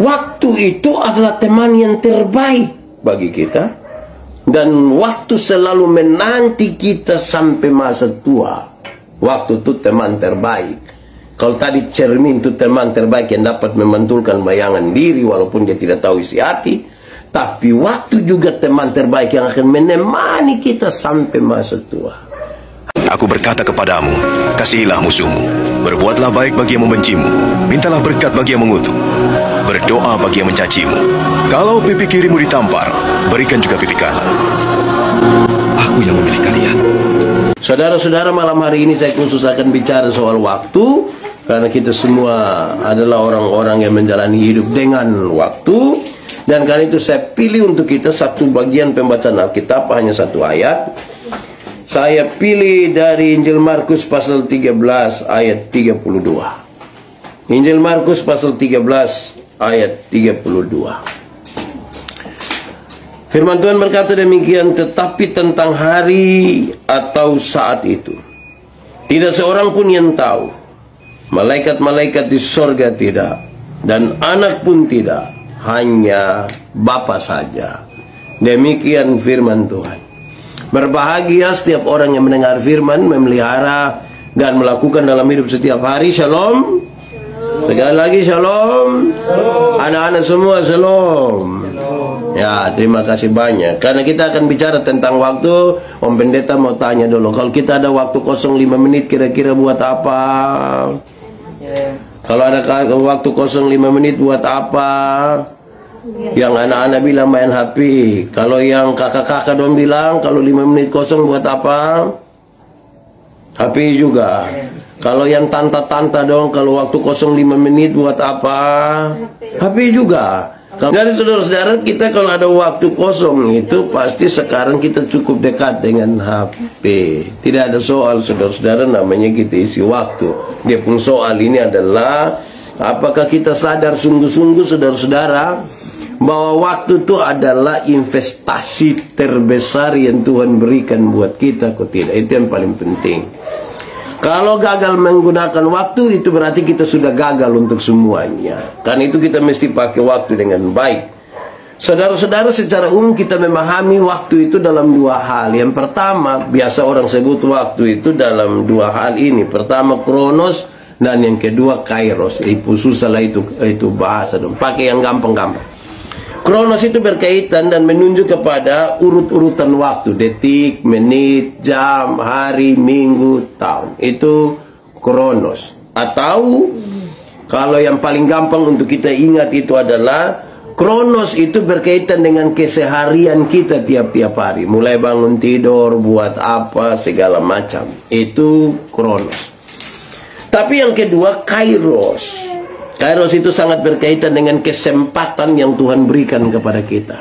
waktu itu adalah teman yang terbaik bagi kita, dan waktu selalu menanti kita sampai masa tua. Waktu itu teman terbaik. Kalau tadi cermin itu teman terbaik yang dapat memantulkan bayangan diri walaupun dia tidak tahu isi hati, tapi waktu juga teman terbaik yang akan menemani kita sampai masa tua. Aku berkata kepadamu, kasihilah musuhmu, berbuatlah baik bagi yang membencimu, mintalah berkat bagi yang mengutuk, berdoa bagi yang mencacimu. Kalau pipi kirimu ditampar, berikan juga pipi kanan. Aku yang memilih kalian. Saudara-saudara, malam hari ini saya khusus akan bicara soal waktu, karena kita semua adalah orang-orang yang menjalani hidup dengan waktu. Dan karena itu saya pilih untuk kita satu bagian pembacaan Alkitab, hanya satu ayat. Saya pilih dari Injil Markus pasal 13 ayat 32. Injil Markus pasal 13 ayat 32. Firman Tuhan berkata demikian, tetapi tentang hari atau saat itu tidak seorang pun yang tahu, malaikat-malaikat di sorga tidak, dan anak pun tidak, hanya Bapa saja. Demikian firman Tuhan. Berbahagia setiap orang yang mendengar firman, memelihara dan melakukan dalam hidup setiap hari. Shalom. Sekali lagi shalom. Anak-anak semua shalom. Ya, terima kasih banyak. Karena kita akan bicara tentang waktu. Om Pendeta mau tanya dulu, kalau kita ada waktu kosong 5 menit kira-kira buat apa? Kalau ada waktu kosong 5 menit buat apa? Yang anak-anak bilang main HP. Kalau yang kakak-kakak dong bilang kalau 5 menit kosong buat apa? HP juga. Kalau yang tanta-tanta dong, kalau waktu kosong 5 menit buat apa? HP juga. Jadi saudara-saudara, kita kalau ada waktu kosong itu pasti sekarang kita cukup dekat dengan HP. Tidak ada soal saudara-saudara namanya kita isi waktu. Dia pun soal ini adalah apakah kita sadar sungguh-sungguh saudara-saudara bahwa waktu itu adalah investasi terbesar yang Tuhan berikan buat kita, kok tidak? Itu yang paling penting. Kalau gagal menggunakan waktu, itu berarti kita sudah gagal untuk semuanya. Karena itu kita mesti pakai waktu dengan baik. Saudara-saudara, secara umum kita memahami waktu itu dalam 2 hal. Yang pertama, biasa orang sebut waktu itu dalam 2 hal ini. Pertama, kronos, dan yang kedua, kairos. Susah lah itu bahasa dong. Pakai yang gampang-gampang. Kronos itu berkaitan dan menunjuk kepada urut-urutan waktu, detik, menit, jam, hari, minggu, tahun. Itu kronos. Atau kalau yang paling gampang untuk kita ingat itu adalah kronos itu berkaitan dengan keseharian kita tiap-tiap hari. Mulai bangun tidur, buat apa, segala macam. Itu kronos. Tapi yang kedua, kairos. Kairos itu sangat berkaitan dengan kesempatan yang Tuhan berikan kepada kita.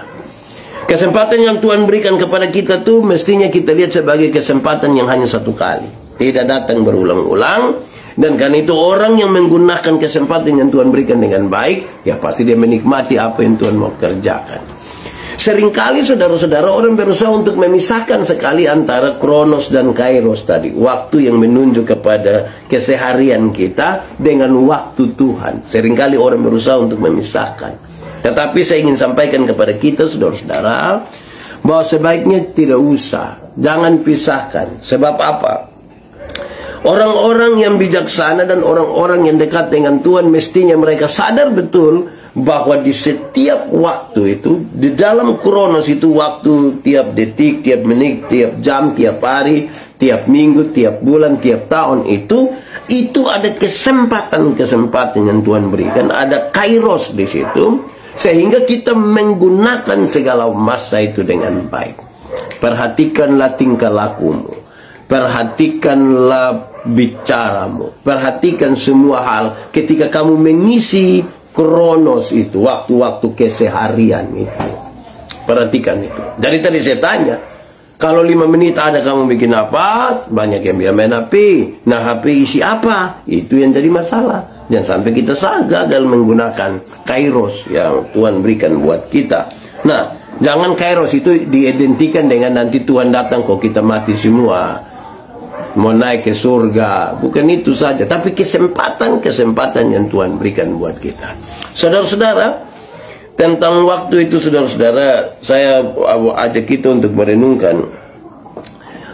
Kesempatan yang Tuhan berikan kepada kita tuh mestinya kita lihat sebagai kesempatan yang hanya satu kali, tidak datang berulang-ulang. Dan karena itu orang yang menggunakan kesempatan yang Tuhan berikan dengan baik, ya pasti dia menikmati apa yang Tuhan mau kerjakan. Seringkali saudara-saudara orang berusaha untuk memisahkan sekali antara kronos dan kairos tadi. Waktu yang menunjuk kepada keseharian kita dengan waktu Tuhan. Seringkali orang berusaha untuk memisahkan. Tetapi saya ingin sampaikan kepada kita saudara-saudara bahwa sebaiknya tidak usah. Jangan pisahkan. Sebab apa? Orang-orang yang bijaksana dan orang-orang yang dekat dengan Tuhan mestinya mereka sadar betul bahwa di setiap waktu itu, di dalam kronos itu waktu tiap detik, tiap menit, tiap jam, tiap hari, tiap minggu, tiap bulan, tiap tahun itu ada kesempatan-kesempatan yang Tuhan berikan, ada kairos di situ, sehingga kita menggunakan segala masa itu dengan baik. Perhatikanlah tingkah lakumu, perhatikanlah bicaramu, perhatikan semua hal ketika kamu mengisi kronos itu, waktu-waktu keseharian itu. Perhatikan itu. Dari tadi saya tanya, kalau 5 menit ada kamu bikin apa? Banyak yang bilang main HP. Nah, HP isi apa? Itu yang jadi masalah. Jangan sampai kita gagal menggunakan kairos yang Tuhan berikan buat kita. Nah, jangan kairos itu diidentikan dengan nanti Tuhan datang kok kita mati semua. mau naik ke surga. Bukan itu saja, tapi kesempatan yang Tuhan berikan buat kita. Saudara-saudara, tentang waktu itu, saudara-saudara, saya ajak kita untuk merenungkan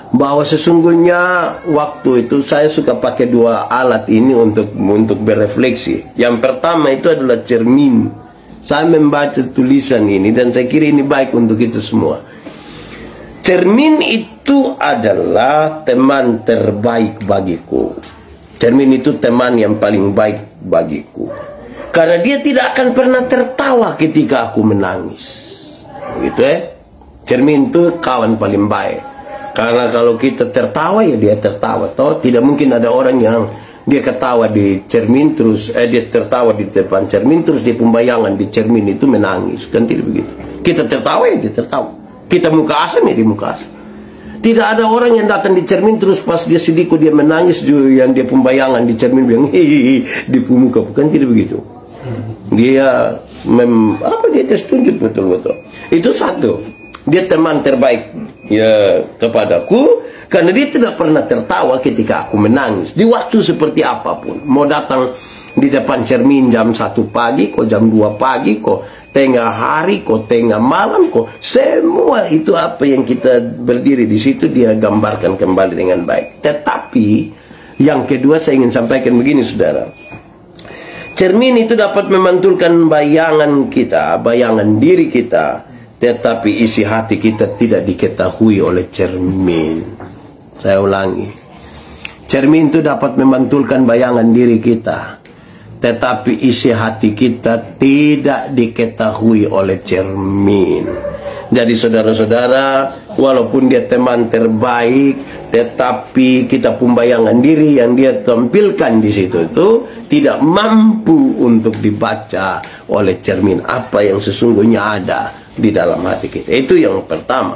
bahwa sesungguhnya waktu itu saya suka pakai dua alat ini untuk berefleksi. Yang pertama itu adalah cermin. Saya membaca tulisan ini dan saya kira ini baik untuk itu semua. Cermin itu adalah teman terbaik bagiku. Cermin itu teman yang paling baik bagiku. Karena dia tidak akan pernah tertawa ketika aku menangis. Begitu ya. Cermin itu kawan paling baik. Karena kalau kita tertawa, ya dia tertawa. Toh tidak mungkin ada orang yang dia ketawa di cermin terus, dia tertawa di depan cermin terus dia pembayangan di cermin itu menangis. Kan tidak begitu. Kita tertawa, ya dia tertawa. Kita muka asam, ya dia muka asam. Tidak ada orang yang datang di cermin terus pas dia sedih kok dia menangis, yang dia pembayangan di cermin bilang hehehe di muka. Bukan, tidak begitu. Dia dia tunjuk betul-betul. Itu satu. Dia teman terbaik ya kepadaku, karena dia tidak pernah tertawa ketika aku menangis di waktu seperti apapun. Mau datang di depan cermin jam 1 pagi, kok jam 2 pagi, kok tengah hari, kok tengah malam, kok semua itu apa yang kita berdiri di situ dia gambarkan kembali dengan baik. Tetapi yang kedua saya ingin sampaikan begini, saudara. Cermin itu dapat memantulkan bayangan kita, bayangan diri kita, tetapi isi hati kita tidak diketahui oleh cermin. Saya ulangi. Cermin itu dapat memantulkan bayangan diri kita, tetapi isi hati kita tidak diketahui oleh cermin. Jadi saudara-saudara, walaupun dia teman terbaik, tetapi kita pun bayangan diri yang dia tampilkan di situ itu tidak mampu untuk dibaca oleh cermin apa yang sesungguhnya ada di dalam hati kita. Itu yang pertama.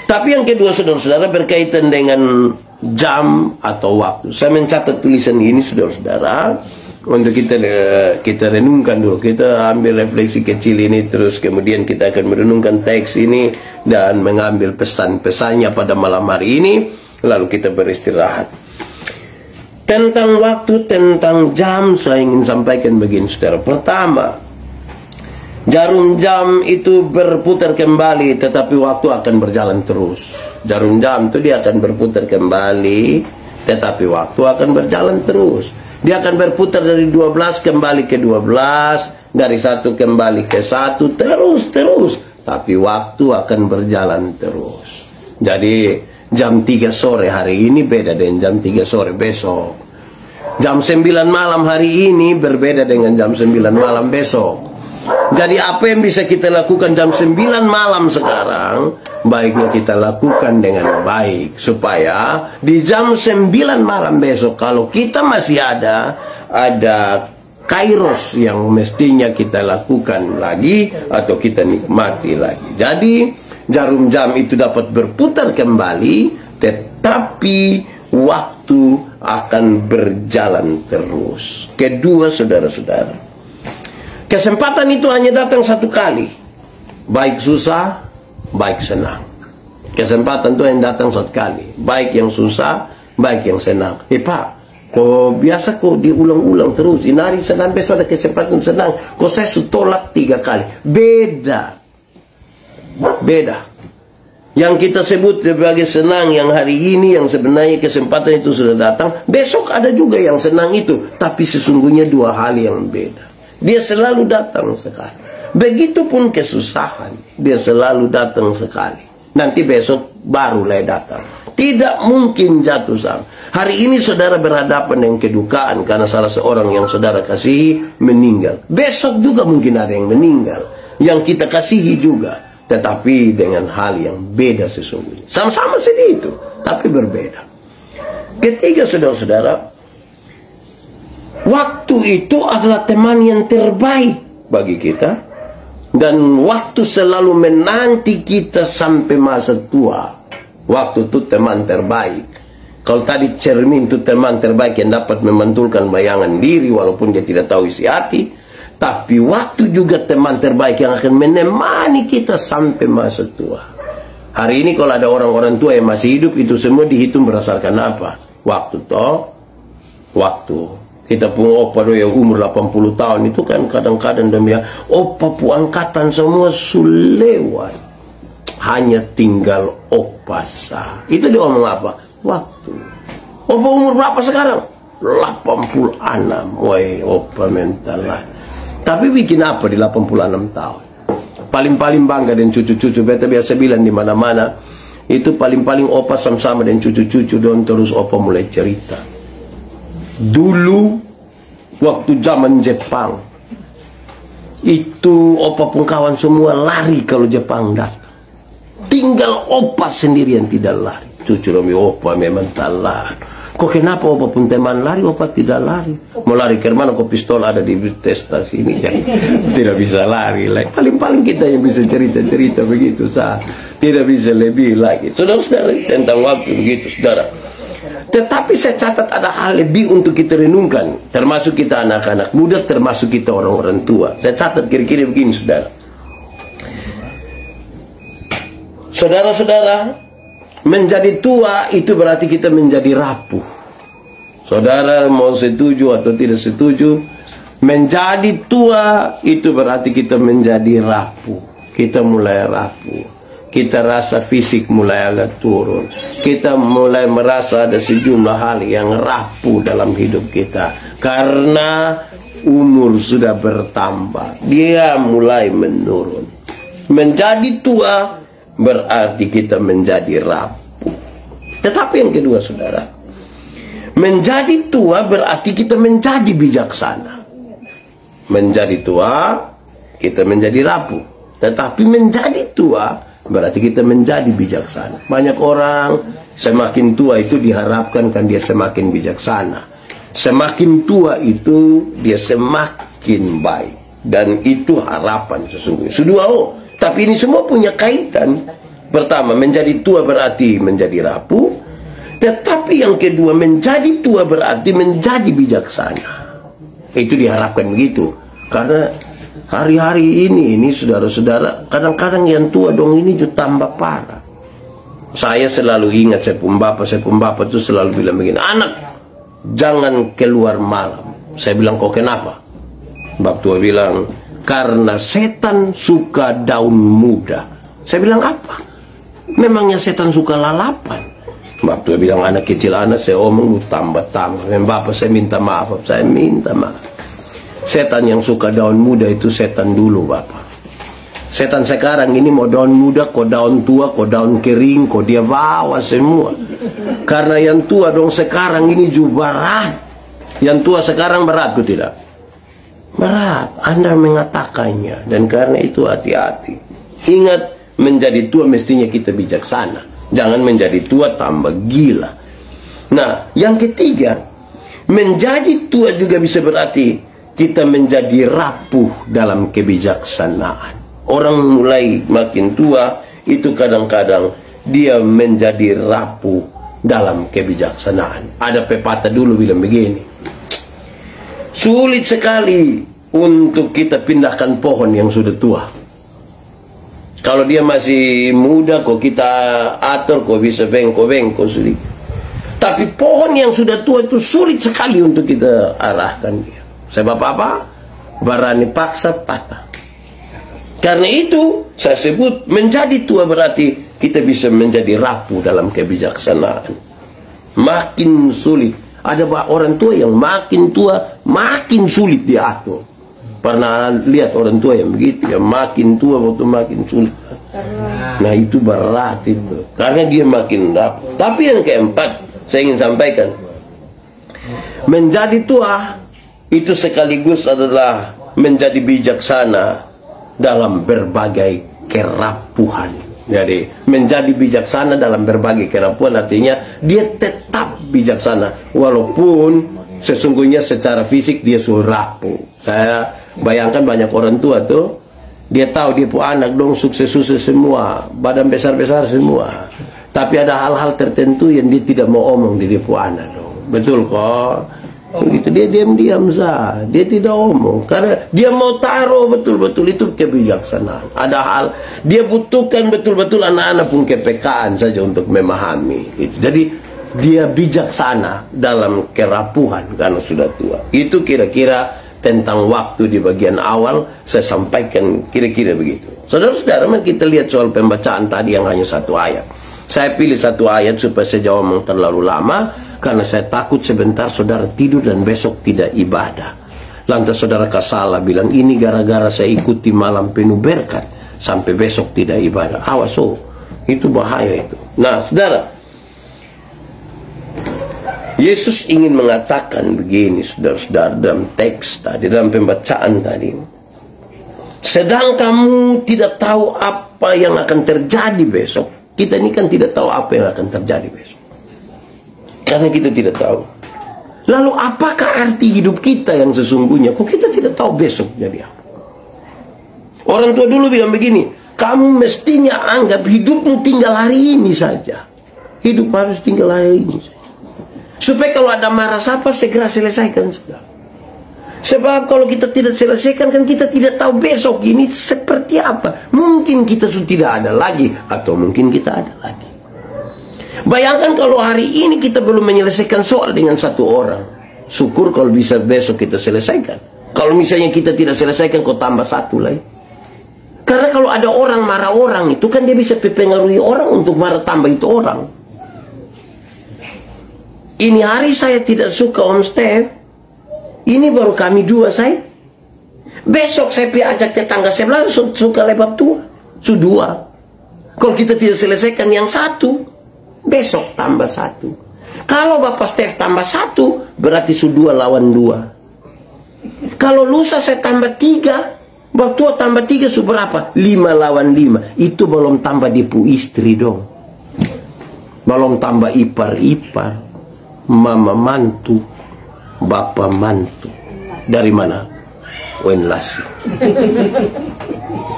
Tapi yang kedua, saudara-saudara, berkaitan dengan jam atau waktu. Saya mencatat tulisan ini, saudara-saudara, untuk kita renungkan dulu. Kita ambil refleksi kecil ini, terus kemudian kita akan merenungkan teks ini dan mengambil pesan-pesannya pada malam hari ini, lalu kita beristirahat. Tentang waktu, tentang jam, saya ingin sampaikan begini, saudara. Pertama, jarum jam itu berputar kembali, tetapi waktu akan berjalan terus. Jarum jam itu dia akan berputar kembali, tetapi waktu akan berjalan terus. Dia akan berputar dari 12 kembali ke 12, dari 1 kembali ke 1, terus. Tapi waktu akan berjalan terus. Jadi jam 3 sore hari ini beda dengan jam 3 sore besok. Jam 9 malam hari ini berbeda dengan jam 9 malam besok. Jadi apa yang bisa kita lakukan jam 9 malam sekarang, baiknya kita lakukan dengan baik, supaya di jam 9 malam besok, kalau kita masih ada kairos yang mestinya kita lakukan lagi atau kita nikmati lagi. Jadi jarum jam itu dapat berputar kembali, tetapi waktu akan berjalan terus. Kedua, saudara-saudara, kesempatan itu hanya datang satu kali, baik susah, baik senang. Kesempatan itu hanya datang satu kali, baik yang susah, baik yang senang. Pak, kok biasa kok diulang-ulang terus, ini hari senang, besok ada kesempatan senang, kok saya tolak 3 kali. Beda. Yang kita sebut sebagai senang yang hari ini, yang sebenarnya kesempatan itu sudah datang, besok ada juga yang senang itu, tapi sesungguhnya 2 hal yang beda. Dia selalu datang sekali. Begitupun kesusahan, dia selalu datang sekali. Nanti besok barulah datang. Tidak mungkin jatuh sang. Hari ini saudara berhadapan dengan kedukaan karena salah seorang yang saudara kasihi meninggal. Besok juga mungkin ada yang meninggal, yang kita kasihi juga, tetapi dengan hal yang beda sesungguhnya. Sama-sama sedih itu, tapi berbeda. Ketiga, saudara-saudara, waktu itu adalah teman yang terbaik bagi kita, dan waktu selalu menanti kita sampai masa tua. Waktu itu teman terbaik. Kalau tadi cermin itu teman terbaik yang dapat memantulkan bayangan diri walaupun dia tidak tahu isi hati, tapi waktu juga teman terbaik yang akan menemani kita sampai masa tua. Hari ini kalau ada orang-orang tua yang masih hidup, itu semua dihitung berdasarkan apa? Waktu toh. Waktu. Kita punya opa yang umur 80 tahun itu kan kadang-kadang dia opa pu angkatan semua sulewat. Hanya tinggal opa sah. Itu dia ngomong apa? Waktu. Opa umur berapa sekarang? 86. Woi, opa mental lah. Tapi bikin apa di 86 tahun? Paling-paling bangga dan cucu-cucu. Beta biasa bilang di mana-mana, itu paling-paling opa sama-sama dan cucu-cucu don terus opa mulai cerita. Dulu waktu zaman Jepang, itu opa pun kawan semua lari kalau Jepang datang. Tinggal opa sendirian tidak lari. Cucu demi opa memang tak lari. Kok kenapa opa pun teman lari, opa tidak lari? Mau lari ke mana? Kok pistol ada di testa sini? Kan? Tidak bisa lari lagi. Paling-paling kita yang bisa cerita-cerita begitu sah. Tidak bisa lebih lagi. Saudara-saudara, tentang waktu begitu, saudara. Tetapi saya catat ada hal lebih untuk kita renungkan. Termasuk kita anak-anak muda, termasuk kita orang-orang tua. Saya catat kira-kira begini, saudara. Saudara-saudara, menjadi tua itu berarti kita menjadi rapuh. Saudara mau setuju atau tidak setuju, menjadi tua itu berarti kita menjadi rapuh. Kita mulai rapuh. Kita rasa fisik mulai agak turun. Kita mulai merasa ada sejumlah hal yang rapuh dalam hidup kita. Karena umur sudah bertambah. Dia mulai menurun. Menjadi tua berarti kita menjadi rapuh. Tetapi yang kedua, saudara, menjadi tua berarti kita menjadi bijaksana. Menjadi tua kita menjadi rapuh. Tetapi menjadi tua berarti kita menjadi bijaksana. Banyak orang semakin tua itu diharapkan kan dia semakin bijaksana. Semakin tua itu dia semakin baik. Dan itu harapan sesungguhnya. Tapi ini semua punya kaitan. Pertama, menjadi tua berarti menjadi rapuh. Tetapi yang kedua, menjadi tua berarti menjadi bijaksana. Itu diharapkan begitu. Karena hari-hari ini saudara-saudara, kadang-kadang yang tua dong ini juga tambah parah. Saya selalu ingat saya pun bapak itu selalu bilang begini, anak jangan keluar malam. Saya bilang, kok kenapa? Bapak tua bilang, karena setan suka daun muda. Saya bilang, apa? Memangnya setan suka lalapan? Bapak tua bilang, anak kecil anak saya omong tambah-tambah. Bapak saya minta maaf, saya minta maaf. Setan yang suka daun muda itu setan dulu, Bapak. Setan sekarang ini mau daun muda, kok daun tua, kok daun kering, kok dia bawa semua. Karena yang tua dong sekarang ini juga berat. Yang tua sekarang berat, betul tidak? Berat, Anda mengatakannya. Dan karena itu hati-hati. Ingat, menjadi tua mestinya kita bijaksana. Jangan menjadi tua tambah gila. Nah, yang ketiga, menjadi tua juga bisa berarti kita menjadi rapuh dalam kebijaksanaan. Orang mulai makin tua, itu kadang-kadang dia menjadi rapuh dalam kebijaksanaan. Ada pepatah dulu bilang begini, sulit sekali untuk kita pindahkan pohon yang sudah tua. Kalau dia masih muda, kok kita atur, kok bisa bengkok-bengkok sulit. Tapi pohon yang sudah tua itu sulit sekali untuk kita arahkan dia. Sebab apa? Berani paksa patah. Karena itu saya sebut menjadi tua berarti kita bisa menjadi rapuh dalam kebijaksanaan. Makin sulit. Ada orang tua yang makin tua makin sulit diatur. Pernah lihat orang tua yang begitu, yang makin tua waktu makin sulit. Nah itu berat itu, karena dia makin rapuh. Tapi yang keempat saya ingin sampaikan, menjadi tua itu sekaligus adalah menjadi bijaksana dalam berbagai kerapuhan. Jadi menjadi bijaksana dalam berbagai kerapuhan artinya dia tetap bijaksana walaupun sesungguhnya secara fisik dia sudah rapuh. Saya bayangkan banyak orang tua tuh, dia tahu dia punya anak dong sukses-sukses semua, badan besar-besar semua, tapi ada hal-hal tertentu yang dia tidak mau omong di dia punya anak dong. Betul kok? Begitu, dia diam-diam saja, dia tidak omong karena dia mau taruh betul-betul itu kebijaksanaan. Ada hal dia butuhkan betul-betul anak-anak pun kepekaan saja untuk memahami itu. Jadi dia bijaksana dalam kerapuhan karena sudah tua. Itu kira-kira tentang waktu di bagian awal saya sampaikan kira-kira begitu. Saudara-saudara, mari kita lihat soal pembacaan tadi yang hanya satu ayat. Saya pilih satu ayat supaya saya jangan ngomong terlalu lama, karena saya takut sebentar saudara tidur dan besok tidak ibadah. Lantas saudara Kasala bilang, ini gara-gara saya ikuti malam penuh berkat, sampai besok tidak ibadah. Awas, itu bahaya itu. Nah, saudara, Yesus ingin mengatakan begini, saudara-saudara, dalam teks tadi, dalam pembacaan tadi. Sedang kamu tidak tahu apa yang akan terjadi besok. Kita ini kan tidak tahu apa yang akan terjadi besok. Karena kita tidak tahu. Lalu apakah arti hidup kita yang sesungguhnya? Kok kita tidak tahu besok jadi apa? Orang tua dulu bilang begini, kamu mestinya anggap hidupmu tinggal hari ini saja. Hidup harus tinggal hari ini saja. Supaya kalau ada marah apa segera selesaikan sudah. Sebab kalau kita tidak selesaikan kan kita tidak tahu besok ini seperti apa. Mungkin kita sudah tidak ada lagi atau mungkin kita ada lagi. Bayangkan kalau hari ini kita belum menyelesaikan soal dengan satu orang. Syukur kalau bisa besok kita selesaikan. Kalau misalnya kita tidak selesaikan kok tambah satu lagi. Karena kalau ada orang marah orang itu kan dia bisa mempengaruhi orang untuk marah tambah itu orang. Ini hari saya tidak suka Om Steph. Ini baru kami dua saya. Besok saya ajak tetangga sebelah suka lebab tua. Dua. Kalau kita tidak selesaikan yang satu, besok tambah satu. Kalau Bapak Steph tambah satu, berarti dua lawan dua. Kalau lusa saya tambah tiga, Bapak tua tambah tiga berapa? 5 lawan 5. Itu belum tambah dipu istri dong. Belum tambah ipar-ipar, mama mantu, bapak mantu. Dari mana? Wenlasi.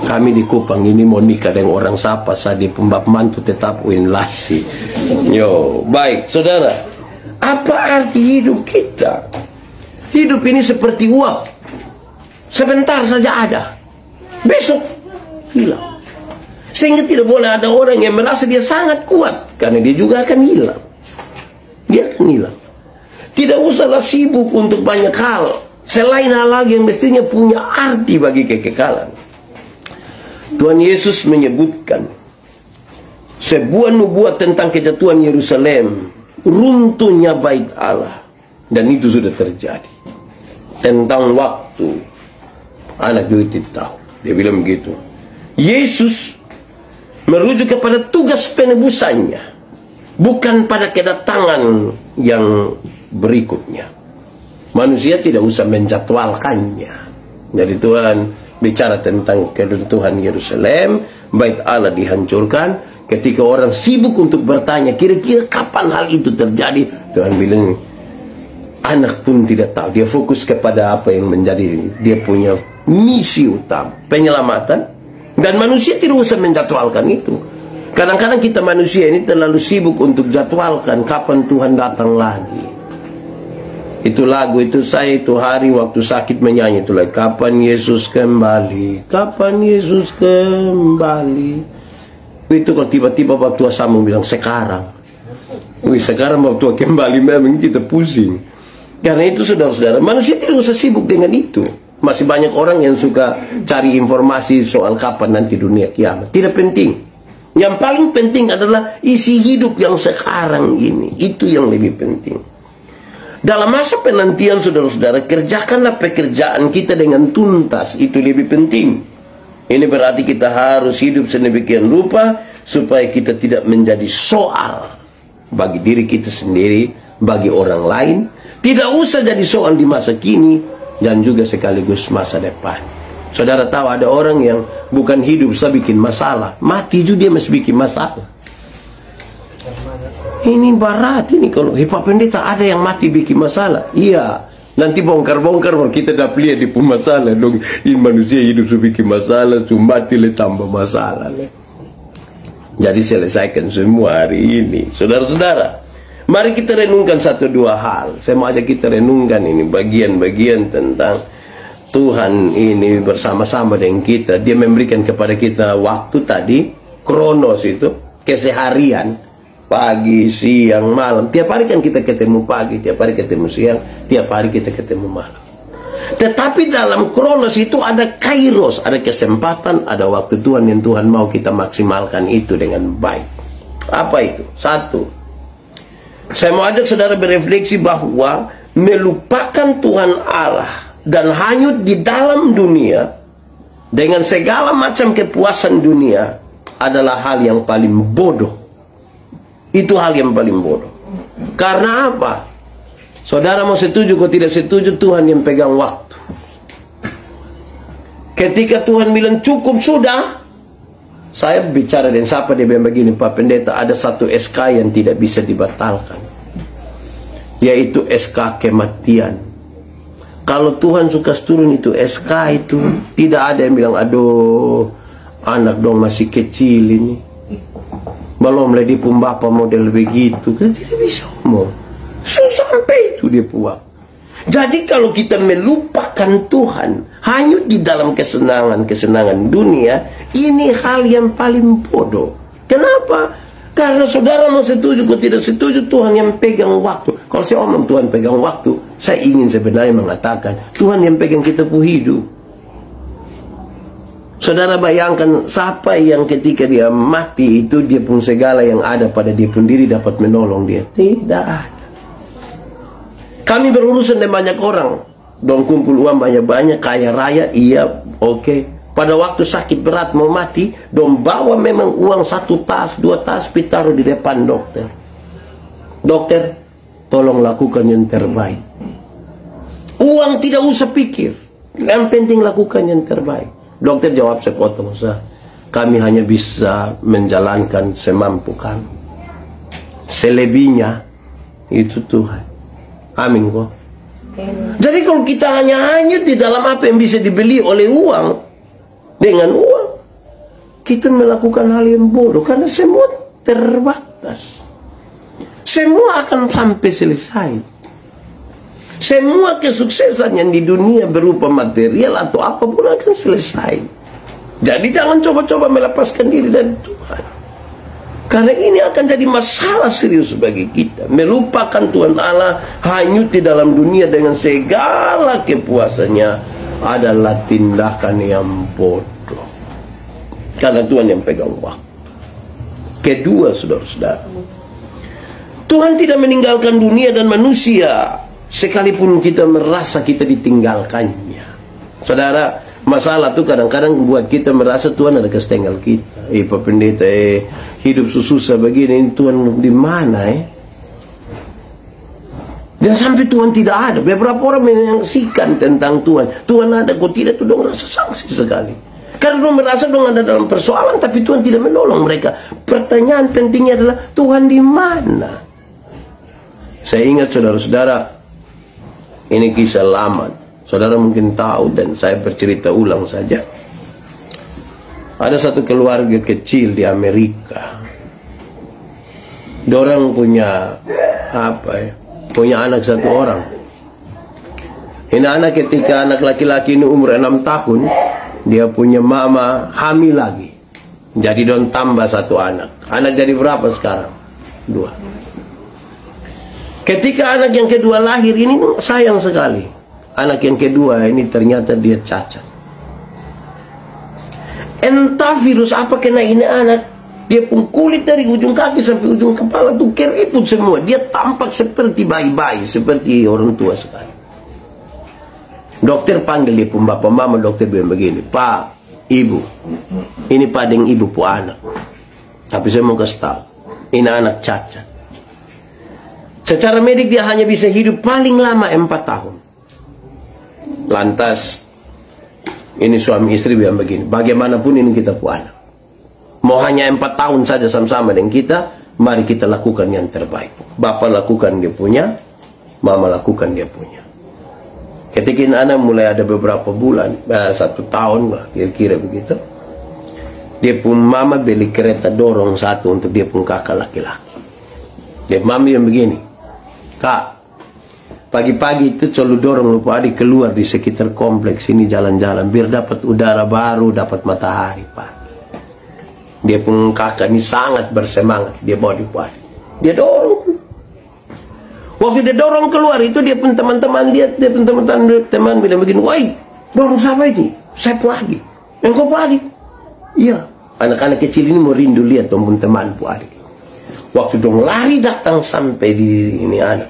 Kami di Kupang ini mau nikah dengan orang sapa di pembab mantu tetap Wenlasi. Yo, baik saudara. Apa arti hidup kita? Hidup ini seperti uap. Sebentar saja ada, besok hilang. Sehingga tidak boleh ada orang yang merasa dia sangat kuat, karena dia juga akan hilang. Dia akan hilang. Tidak usahlah sibuk untuk banyak hal selain hal lagi yang mestinya punya arti bagi kekekalan. Tuhan Yesus menyebutkan sebuah nubuat tentang kejatuhan Yerusalem, runtuhnya bait Allah, dan itu sudah terjadi. Tentang waktu, anak juga tidak tahu. Dia bilang begitu. Yesus merujuk kepada tugas penebusannya, bukan pada kedatangan yang berikutnya. Manusia tidak usah menjadwalkannya. Jadi Tuhan bicara tentang keruntuhan Yerusalem, bait Allah dihancurkan. Ketika orang sibuk untuk bertanya kira-kira kapan hal itu terjadi, Tuhan bilang anak pun tidak tahu. Dia fokus kepada apa yang menjadi dia punya misi utama, penyelamatan. Dan manusia tidak usah menjadwalkan itu. Kadang-kadang kita manusia ini terlalu sibuk untuk jadwalkan kapan Tuhan datang lagi. Itu lagu itu saya itu hari waktu sakit menyanyi itu lagi, kapan Yesus kembali, kapan Yesus kembali. Itu kalau tiba-tiba waktu sambung bilang sekarang. Sekarang waktu kembali memang kita pusing. Karena itu saudara-saudara, manusia tidak usah sibuk dengan itu. Masih banyak orang yang suka cari informasi soal kapan nanti dunia kiamat. Tidak penting. Yang paling penting adalah isi hidup yang sekarang ini. Itu yang lebih penting. Dalam masa penantian saudara-saudara, kerjakanlah pekerjaan kita dengan tuntas. Itu lebih penting. Ini berarti kita harus hidup sedemikian rupa supaya kita tidak menjadi soal bagi diri kita sendiri, bagi orang lain. Tidak usah jadi soal di masa kini dan juga sekaligus masa depan. Saudara tahu ada orang yang bukan hidup saya bikin masalah, mati juga dia masih bikin masalah. Ini barat ini kalau Pak Pendeta ada yang mati bikin masalah. Iya, nanti bongkar-bongkar kita dapat lihat di masalah dong. Ini manusia hidup bikin masalah, cuma mati tambah masalah. Jadi selesaikan semua hari ini. Saudara-saudara, Mari kita renungkan satu dua hal. Saya mau ajak kita renungkan ini bagian-bagian tentang Tuhan ini bersama-sama dengan kita. Dia memberikan kepada kita waktu tadi, kronos itu, keseharian, pagi, siang, malam. Tiap hari kan kita ketemu pagi, tiap hari ketemu siang, tiap hari kita ketemu malam. Tetapi dalam kronos itu ada kairos, ada kesempatan, ada waktu Tuhan yang Tuhan mau kita maksimalkan itu dengan baik. Apa itu? Satu, saya mau ajak saudara berefleksi bahwa melupakan Tuhan Allah dan hanyut di dalam dunia dengan segala macam kepuasan dunia adalah hal yang paling bodoh. Itu hal yang paling bodoh. Karena apa? Saudara mau setuju atau tidak setuju, Tuhan yang pegang waktu. Ketika Tuhan bilang cukup sudah, saya bicara dengan siapa, dia bilang begini, Pak Pendeta, ada satu SK yang tidak bisa dibatalkan, yaitu SK kematian. Kalau Tuhan suka turun itu SK itu, tidak ada yang bilang, aduh, anak dong masih kecil ini, belum lagi pun bapak model begitu. Kita tidak bisa ngomong. Sampai itu dia puas. Jadi kalau kita melupakan Tuhan, hanyut di dalam kesenangan dunia, ini hal yang paling bodoh. Kenapa? Karena saudara mau setuju atau tidak setuju, Tuhan yang pegang waktu. Kalau saya omong Tuhan pegang waktu, saya ingin sebenarnya mengatakan Tuhan yang pegang kita pun hidup. Saudara bayangkan, siapa yang ketika dia mati itu, dia pun segala yang ada pada dia pun diri dapat menolong dia? Tidak ada. Kami berurusan dengan banyak orang, dong kumpul uang banyak-banyak, kaya raya, iya, oke. Pada waktu sakit berat mau mati, dong bawa memang uang 1 tas, 2 tas, taruh di depan dokter. Dokter, tolong lakukan yang terbaik. Uang tidak usah pikir, yang penting lakukan yang terbaik. Dokter jawab sepotong saja, kami hanya bisa menjalankan semampu kami. Selebihnya itu Tuhan. Amin kok. Jadi kalau kita hanya hanyut di dalam apa yang bisa dibeli oleh uang, dengan uang, kita melakukan hal yang bodoh. Karena semua terbatas. Semua akan sampai selesai. Semua kesuksesan yang di dunia berupa material atau apapun akan selesai. Jadi jangan coba-coba melepaskan diri dari Tuhan. Karena ini akan jadi masalah serius bagi kita. Melupakan Tuhan Allah, hanyut di dalam dunia dengan segala kepuasannya adalah tindakan yang bodoh. Karena Tuhan yang pegang waktu. Kedua, saudara-saudara, Tuhan tidak meninggalkan dunia dan manusia sekalipun kita merasa kita ditinggalkannya. Saudara, masalah tuh kadang-kadang buat kita merasa Tuhan ada kesetengah kita. Pak Pendeta, hidup susah begini, Tuhan di mana? Dan sampai Tuhan tidak ada. Beberapa orang menyaksikan tentang Tuhan. Tuhan ada, kok tidak, tuh dong rasa sanksi sekali. Karena dong merasa dong ada dalam persoalan, tapi Tuhan tidak menolong mereka. Pertanyaan pentingnya adalah Tuhan di mana? Saya ingat saudara-saudara, ini kisah lama. Saudara mungkin tahu dan saya bercerita ulang saja. Ada satu keluarga kecil di Amerika. Dorang punya punya anak 1 orang. Ini anak ketika anak laki-laki ini umur 6 tahun, dia punya mama hamil lagi. Jadi don tambah 1 anak. Anak jadi berapa sekarang? 2. Ketika anak yang kedua lahir ini sayang sekali. Anak yang kedua ini ternyata dia cacat. Entah virus apa kena ini anak. Dia pun kulit dari ujung kaki sampai ujung kepala tuh keriput semua. Dia tampak seperti bayi-bayi, seperti orang tua sekali. Dokter panggil dia pun bapak mama, dokter bilang begini, Pak, Ibu, ini padeng ibu pu anak. Tapi saya mau kasih tahu, ini anak cacat. Secara medik dia hanya bisa hidup paling lama 4 tahun. Lantas ini suami istri bilang begini, bagaimanapun ini kita pu anak. Mau hanya 4 tahun saja sama-sama dengan kita, mari kita lakukan yang terbaik. Bapak lakukan dia punya, mama lakukan dia punya. Ketika ini anak mulai ada beberapa bulan, 1 tahun lah kira-kira begitu, dia pun mama beli kereta dorong 1 untuk dia pun kakak laki-laki. Dia mami yang begini, Kak, pagi-pagi itu selalu dorong lu adik keluar di sekitar kompleks ini jalan-jalan biar dapat udara baru, dapat matahari, Pak. Dia pun kakak ini sangat bersemangat, dia bawa di adik. Dia dorong. Waktu dia dorong keluar itu dia pun teman-teman lihat, dia pun teman-teman bilang begini, "Woi, dorong siapa itu?" "Saya Pu Adik." "Engkau Pu Adik?" "Iya." Anak-anak kecil ini mau rindu lihat teman Pu Adik. Waktu dong lari datang sampai di ini anak,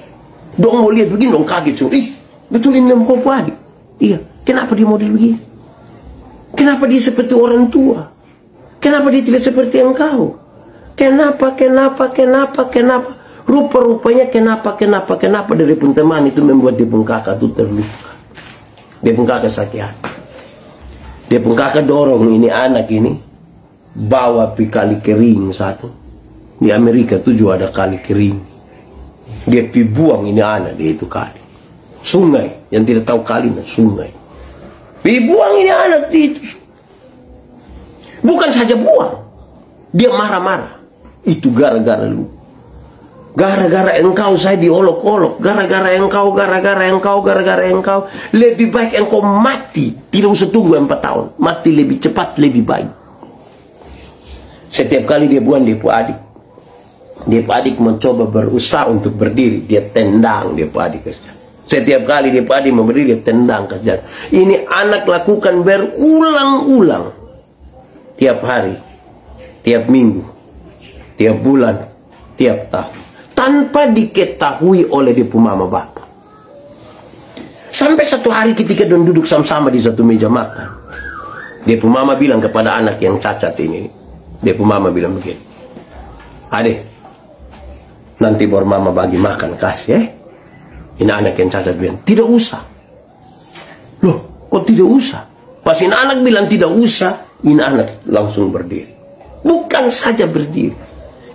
dong mau lihat begini, dong kaget semua. "Ih, betul ini Pu Adik?" "Iya." "Kenapa dia model begini? Kenapa dia seperti orang tua? Kenapa dia tidak seperti engkau? Kenapa? Rupa-rupanya kenapa dari pun teman itu membuat dia pun kakak itu terluka. Dia pun kakak sakit hati. Dia pun kakak dorong ini anak ini bawa pi kali kering satu. Di Amerika tuh juga ada kali kering. Dia pi buang ini anak di itu kali. Sungai, yang tidak tahu kalinya sungai. Pi buang ini anak di itu. Bukan saja buang, dia marah-marah. Itu gara-gara lu. Gara-gara engkau saya diolok-olok. Gara-gara engkau. Lebih baik engkau mati. Tidak usah tunggu 4 tahun. Mati lebih cepat, lebih baik. Setiap kali dia buang dia Pu Adik. Dia Pu Adik mencoba berusaha untuk berdiri. Dia tendang dia Pu Adik. Setiap kali dia Pu Adik mau berdiri, dia tendang kejar. Ini anak lakukan berulang-ulang. Tiap hari, tiap minggu, tiap bulan, tiap tahun. Tanpa diketahui oleh dia pu mama bapa. Sampai satu hari ketika dia duduk sama-sama di satu meja makan, dia pu mama bilang kepada anak yang cacat ini, dia pu mama bilang begini, "Adik, nanti baru mama bagi makan kasih ya." Ini anak yang cacat bilang, "Tidak usah." "Loh, kok tidak usah?" Pas ini anak bilang tidak usah, ini anak langsung berdiri. Bukan saja berdiri,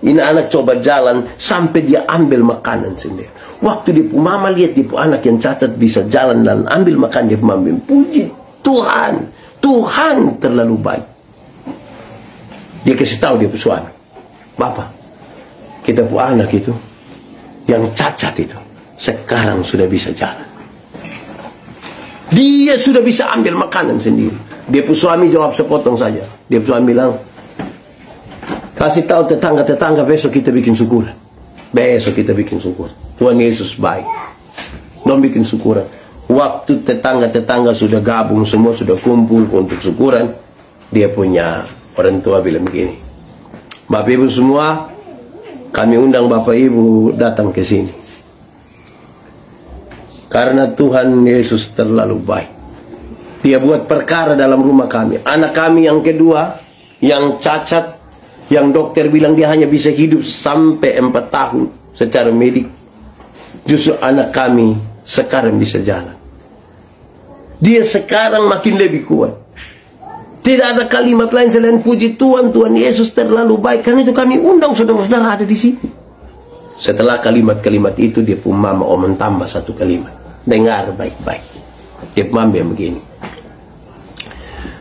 ini anak coba jalan sampai dia ambil makanan sendiri. Waktu dia pu mama lihat dia pu anak yang cacat bisa jalan dan ambil makan, dia pu mama puji Tuhan, Tuhan terlalu baik. Dia kasih tahu dia pu suami, "Bapak, kita pu anak itu yang cacat itu sekarang sudah bisa jalan. Dia sudah bisa ambil makanan sendiri." Dia pu suami jawab sepotong saja. Dia pu suami bilang, "Kasih tahu tetangga-tetangga besok kita bikin syukuran. Besok kita bikin syukur. Tuhan Yesus baik." Dong bikin syukuran. Waktu tetangga-tetangga sudah gabung semua, sudah kumpul untuk syukuran, dia punya orang tua bilang begini, "Bapak Ibu semua, kami undang Bapak Ibu datang ke sini. Karena Tuhan Yesus terlalu baik. Dia buat perkara dalam rumah kami. Anak kami yang kedua, yang cacat, yang dokter bilang dia hanya bisa hidup sampai 4 tahun secara medik. Justru anak kami sekarang bisa jalan. Dia sekarang makin lebih kuat. Tidak ada kalimat lain selain puji Tuhan, Tuhan Yesus terlalu baik." Karena itu kami undang saudara-saudara ada di sini. Setelah kalimat-kalimat itu, dia pun mama mentambah satu kalimat. Dengar baik-baik. Dia pun ambil begini,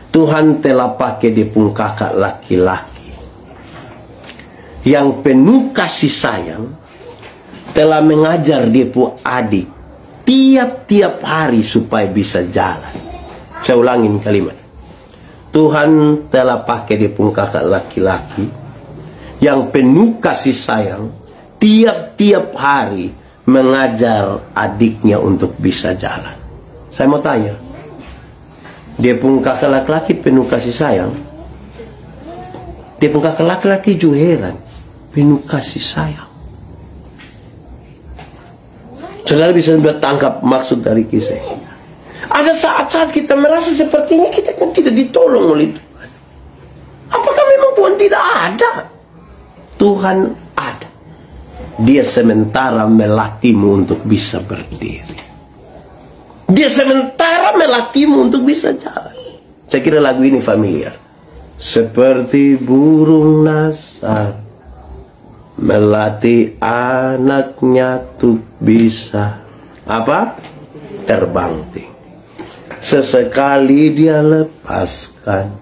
"Tuhan telah pakai dia pun kakak laki-laki yang penuh kasih sayang, telah mengajar dia pun adik tiap-tiap hari supaya bisa jalan." Saya ulangin kalimat. Tuhan telah pakai dia pun kakak laki-laki yang penuh kasih sayang, tiap-tiap hari mengajar adiknya untuk bisa jalan. Saya mau tanya, dia pun kakak laki-laki penuh kasih sayang, dia pun kakak laki-laki juga heran, penuh kasih sayang. Saudara bisa tangkap maksud dari kisah ini. Ada saat-saat kita merasa sepertinya kita kan tidak ditolong oleh Tuhan. Apakah memang Tuhan tidak ada? Tuhan ada. Dia sementara melatihmu untuk bisa berdiri. Dia sementara melatihmu untuk bisa jalan. Saya kira lagu ini familiar. Seperti burung nasar melatih anaknya untuk bisa apa? Terbang tinggi. Sesekali dia lepaskan,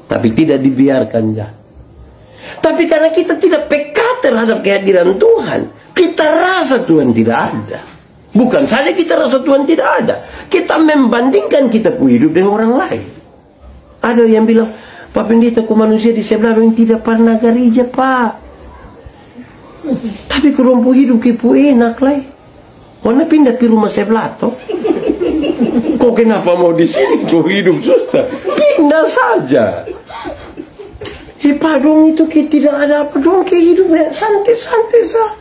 tapi tidak dibiarkan jalan. Tapi karena kita tidak peka terhadap kehadiran Tuhan, kita rasa Tuhan tidak ada. Bukan saja kita rasa Tuhan tidak ada, kita membandingkan kita punya hidup dengan orang lain. Ada yang bilang, Pak Pendeta, ku manusia di sebelah yang tidak pernah gereja, Pak. Tapi kerumpu hidup kipu enak lah. Karena pindah ke rumah sebelah toh. Kok kenapa mau di sini? Kok hidup susah? Pindah saja. Pak dong itu kita tidak ada apa dong, ke hidupnya santai-santai sah.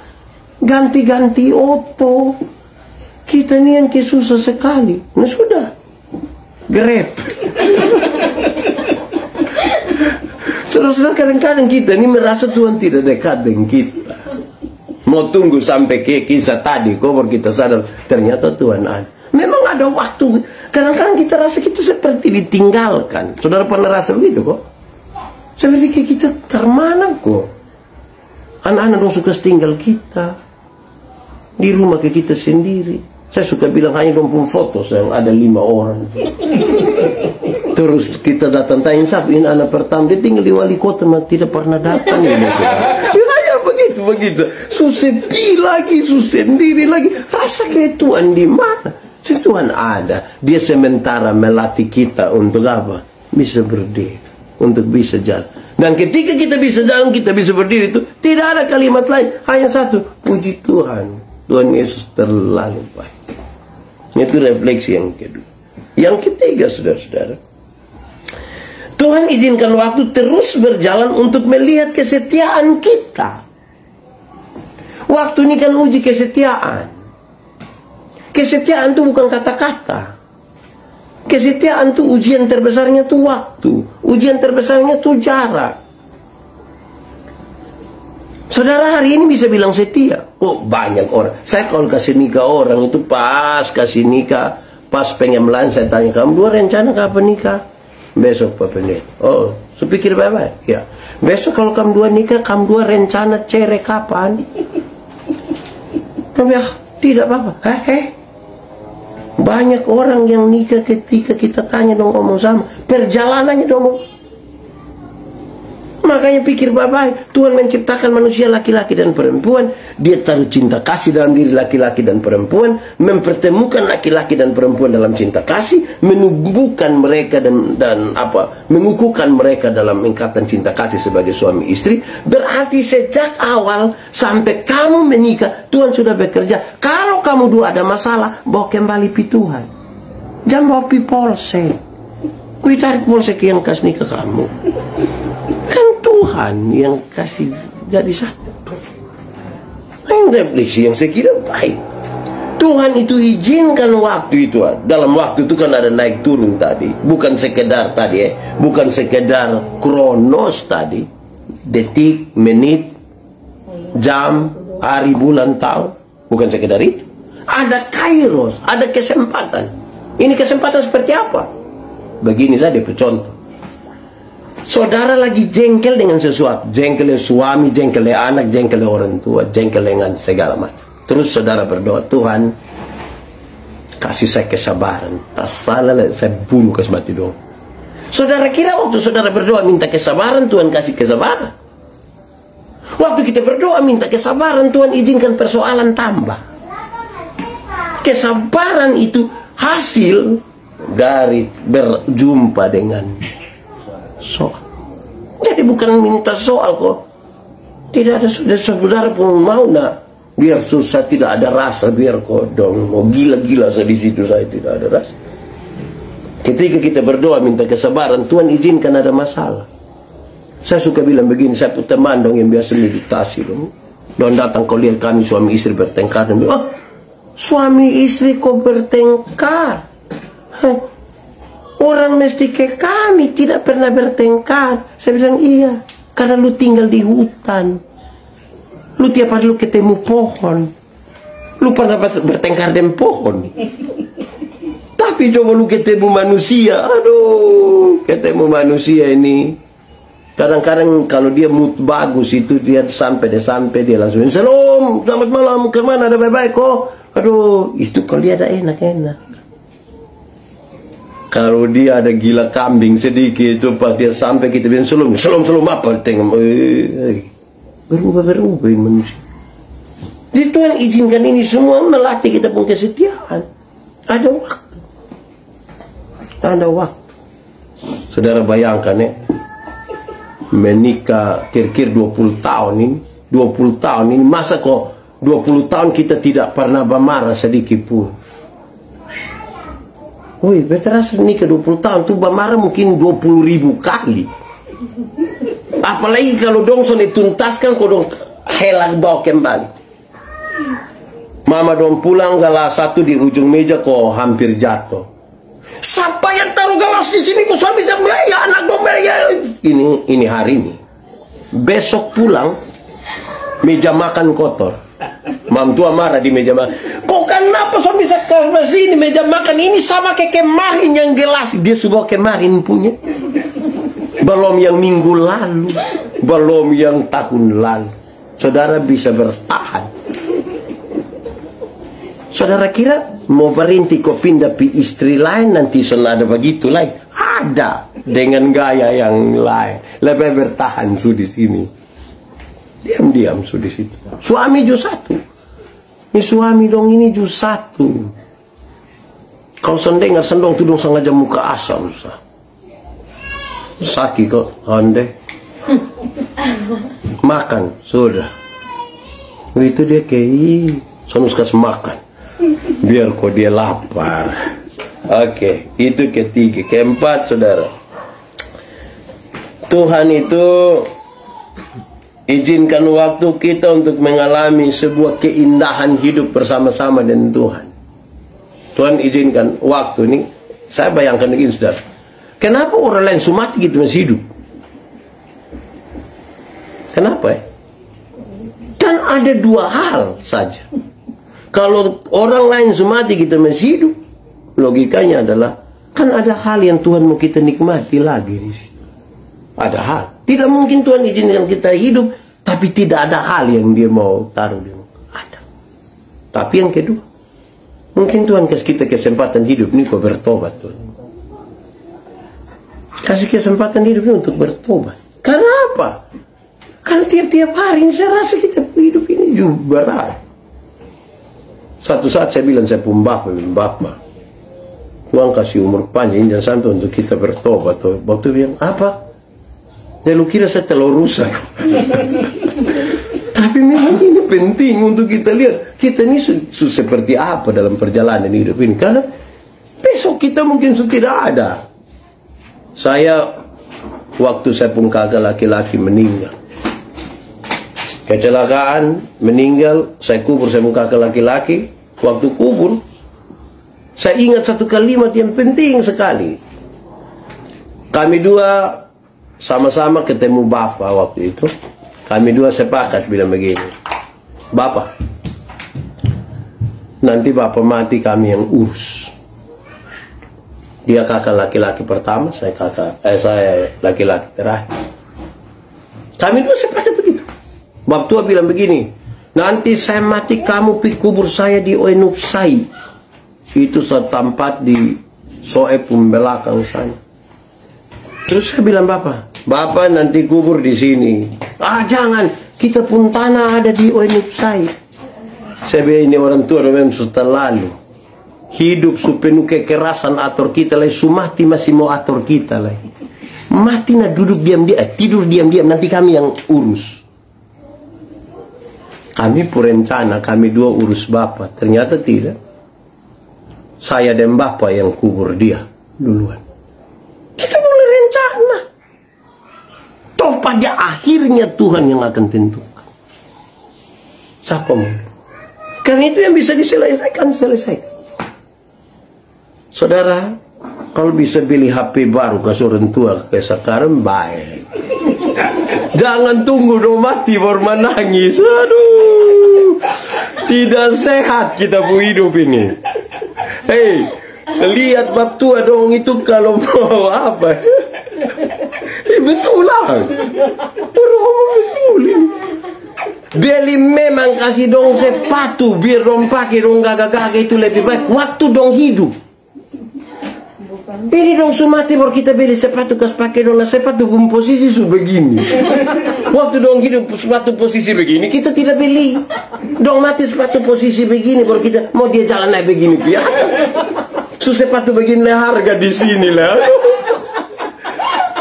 Ganti-ganti oto. Kita ini yang susah sekali. Nah sudah, Grab. Saudara-saudara, kadang-kadang kita ini merasa Tuhan tidak dekat dengan kita. Mau tunggu sampai ke kisah tadi, baru kita sadar ternyata Tuhan ada. Memang ada waktu. Kadang-kadang kita rasa kita seperti ditinggalkan. Saudara pernah rasa begitu kok? Seperti kita kemana kok? Anak-anak dong suka tinggal kita. Di rumah ke kita sendiri. Saya suka bilang hanya dong pun foto yang ada 5 orang. Terus kita datang tanya, siapa ini anak pertama, dia tinggal di wali kota, tidak pernah datang. Ya begitu. Sepi lagi, sendiri lagi. Rasa kayak Tuhan di mana? Tuhan ada. Dia sementara melatih kita untuk apa? Bisa berdiri, untuk bisa jalan. Dan ketika kita bisa jalan, kita bisa berdiri itu tidak ada kalimat lain, hanya satu, puji Tuhan. Tuhan Yesus terlalu baik. Itu refleksi yang kedua. Yang ketiga, saudara-saudara, Tuhan izinkan waktu terus berjalan untuk melihat kesetiaan kita. Waktu ini kan uji kesetiaan. Kesetiaan itu bukan kata-kata. Kesetiaan itu ujian terbesarnya itu waktu. Ujian terbesarnya itu jarak. Saudara hari ini bisa bilang setia. Oh banyak orang. Saya kalau kasih nikah orang itu pas kasih nikah, pas pengen melayani, saya tanya, kamu dua rencana kapan nikah? Besok Pak Pendeta. Oh, saya pikir baik-baik. Ya. Besok kalau kamu dua nikah, kamu dua rencana cerai kapan? Kamu ya, tidak apa-apa. Banyak orang yang nikah ketika kita tanya dong ngomong sama. Perjalanannya dong. Makanya pikir baik-baik. Tuhan menciptakan manusia laki-laki dan perempuan. Dia taruh cinta kasih dalam diri laki-laki dan perempuan. Mempertemukan laki-laki dan perempuan dalam cinta kasih. Menumbuhkan mereka dan mengukuhkan mereka dalam ikatan cinta kasih sebagai suami istri. Berarti sejak awal sampai kamu menikah, Tuhan sudah bekerja. Kalau kamu dua ada masalah, bawa kembali pi Tuhan. Jangan bawa pi polsek. Kui tarik polsek yang kasih nikah kamu. Kan Tuhan yang kasih jadi satu. Ini refleksi yang saya kira baik. Tuhan itu izinkan waktu itu. Dalam waktu itu kan ada naik turun tadi. Bukan sekedar tadi bukan sekedar kronos tadi. Detik, menit, jam, hari, bulan, tahun. Bukan sekedar itu. Ada kairos, ada kesempatan. Ini kesempatan seperti apa? Begini saja contoh. Saudara lagi jengkel dengan sesuatu, jengkel suami, jengkel anak, jengkel orang tua, jengkel dengan segala macam. Terus saudara berdoa, Tuhan kasih saya kesabaran. Asal saya bunuh kesebati dong. Saudara kira waktu saudara berdoa minta kesabaran, Tuhan kasih kesabaran? Waktu kita berdoa minta kesabaran, Tuhan izinkan persoalan tambah. Kesabaran itu hasil dari berjumpa dengan soal. Jadi bukan minta soal kok. Tidak ada saudara pun mau biar susah tidak ada rasa, biar kodong mau gila-gila saya di situ, saya tidak ada rasa. Ketika kita berdoa minta kesabaran, Tuhan izinkan ada masalah. Saya suka bilang begini, saya punya teman dong yang biasa meditasi dong. Dan datang kau lihat kami suami istri bertengkar dan bilang, oh suami istri kok bertengkar? Orang mesti ke kami tidak pernah bertengkar. Saya bilang iya, karena lu tinggal di hutan. Lu tiap hari lu ketemu pohon. Lu pernah bertengkar dengan pohon. Tapi coba lu ketemu manusia. Aduh, ketemu manusia ini. Kadang-kadang kalau dia mood bagus itu dia sampai dia langsung salam, selamat malam, kemana ada baik-baik kok. Aduh, itu kalau dia ada enak-enak. Kalau dia ada gila kambing sedikit itu pas dia sampai kita bilang selum apa tengok. Berubah ini manusia. Jadi Tuhan izinkan ini semua melatih kita pun kesetiaan. Ada waktu. Ada waktu. Saudara bayangkan ya, menikah kira-kira 20 tahun ini. 20 tahun ini, masa kok 20 tahun kita tidak pernah bermarah sedikit pun. Woi, terasa nikah 20 tahun tuh bermarah mungkin 20.000 kali. Apalagi kalau dong sudah dituntaskan, kok dong helah bawa kembali. Mama dong pulang gelas satu di ujung meja kok hampir jatuh. Siapa yang taruh gelas di sini? Kok suami bisa ya anak dong ya. Ini hari ini. Besok pulang meja makan kotor. Mam tua marah di meja makan. Kok kenapa suami bisa ke sini meja makan ini sama kayak kemarin yang gelas dia sudah kemarin punya. Belum yang minggu lalu, belum yang tahun lalu. Saudara bisa bertahan. Saudara kira mau berhenti kok pindah pi istri lain nanti ada begitu lain? Ada dengan gaya yang lain. Lebih bertahan su di sini. Diam-diam su di situ. Suami juga satu. Ini suami dong ini juga satu. Kalau sendengar sendong tuh dong sengaja muka asam sa. Sakit kok ande. Makan sudah. Itu dia kayak sonus kas makan. Biar kok dia lapar. Oke, itu ketiga. Keempat, saudara, Tuhan itu izinkan waktu kita untuk mengalami sebuah keindahan hidup bersama-sama dengan Tuhan. Tuhan izinkan waktu ini. Saya bayangkan begini, saudara. Kenapa orang lain mati kita masih hidup? Kenapa ya? Kan ada dua hal saja. Kalau orang lain mati kita masih hidup, logikanya adalah kan ada hal yang Tuhan mau kita nikmati lagi di situ. Ada hal. Tidak mungkin Tuhan izinkan kita hidup, tapi tidak ada hal yang Dia mau taruh di muka. Ada. Tapi yang kedua, mungkin Tuhan kasih kita kesempatan hidup ini kok bertobat Tuhan. Kasih kesempatan hidup ini untuk bertobat. Kenapa? Karena tiap-tiap hari saya rasa kita hidup ini juga berat. Satu saat saya bilang saya pun bapak, Tuhan kasih umur panjang dan sampai untuk kita bertobat. Waktu bilang apa? Ya lu kira saya terlalu rusak. Tapi memang ini penting untuk kita lihat kita ini seperti apa dalam perjalanan hidup ini. Karena besok kita mungkin sudah tidak ada. Saya waktu saya pun kakak laki-laki meninggal. Kecelakaan, meninggal, saya kubur saya pun kakak laki-laki. Waktu kubur, saya ingat satu kalimat yang penting sekali. Kami dua sama-sama ketemu Bapak waktu itu. Kami dua sepakat bilang begini, Bapak, nanti Bapak mati kami yang urus. Dia kakak laki-laki pertama, saya laki-laki terakhir. Kami dua sepakat begitu. Bapak tua bilang begini, nanti saya mati kamu kubur saya di Oenupsai. Itu setempat di Soepum belakang sana. Terus saya bilang Bapak nanti kubur di sini. Ah jangan, kita pun tanah ada di Oenupsai. Saya bilang ini orang tua memang sudah lalu. Hidup penuh kekerasan atur kita lagi. Sumati masih mau atur kita lagi. Mati nah duduk diam-diam, tidur diam-diam nanti kami yang urus. Kami perencana, kami dua urus Bapak. Ternyata tidak. Saya dan Bapak yang kubur dia duluan. Kita boleh rencana. Toh pada akhirnya Tuhan yang akan tentukan. Siapa mau? Karena itu yang bisa diselesaikan, selesaikan. Saudara, kalau bisa beli HP baru ke orang tua kayak sekarang baik. Jangan tunggu dong mati baru menangis. Aduh, tidak sehat kita pun hidup ini. Hei, lihat bab tua dong itu kalau mau apa? Betul lah. Betul. Beli memang kasih dong sepatu biar dong pakai dong gagak-gagak itu lebih baik. Waktu dong hidup. Ini dong sumati baru kita beli sepatu kas pakai dong sepatu pun posisi su begini. Waktu dong hidup sepatu posisi begini kita tidak beli. Dong mati sepatu posisi begini baru kita mau dia jalan naik begini ya. Su sepatu begini lah harga di sini lah.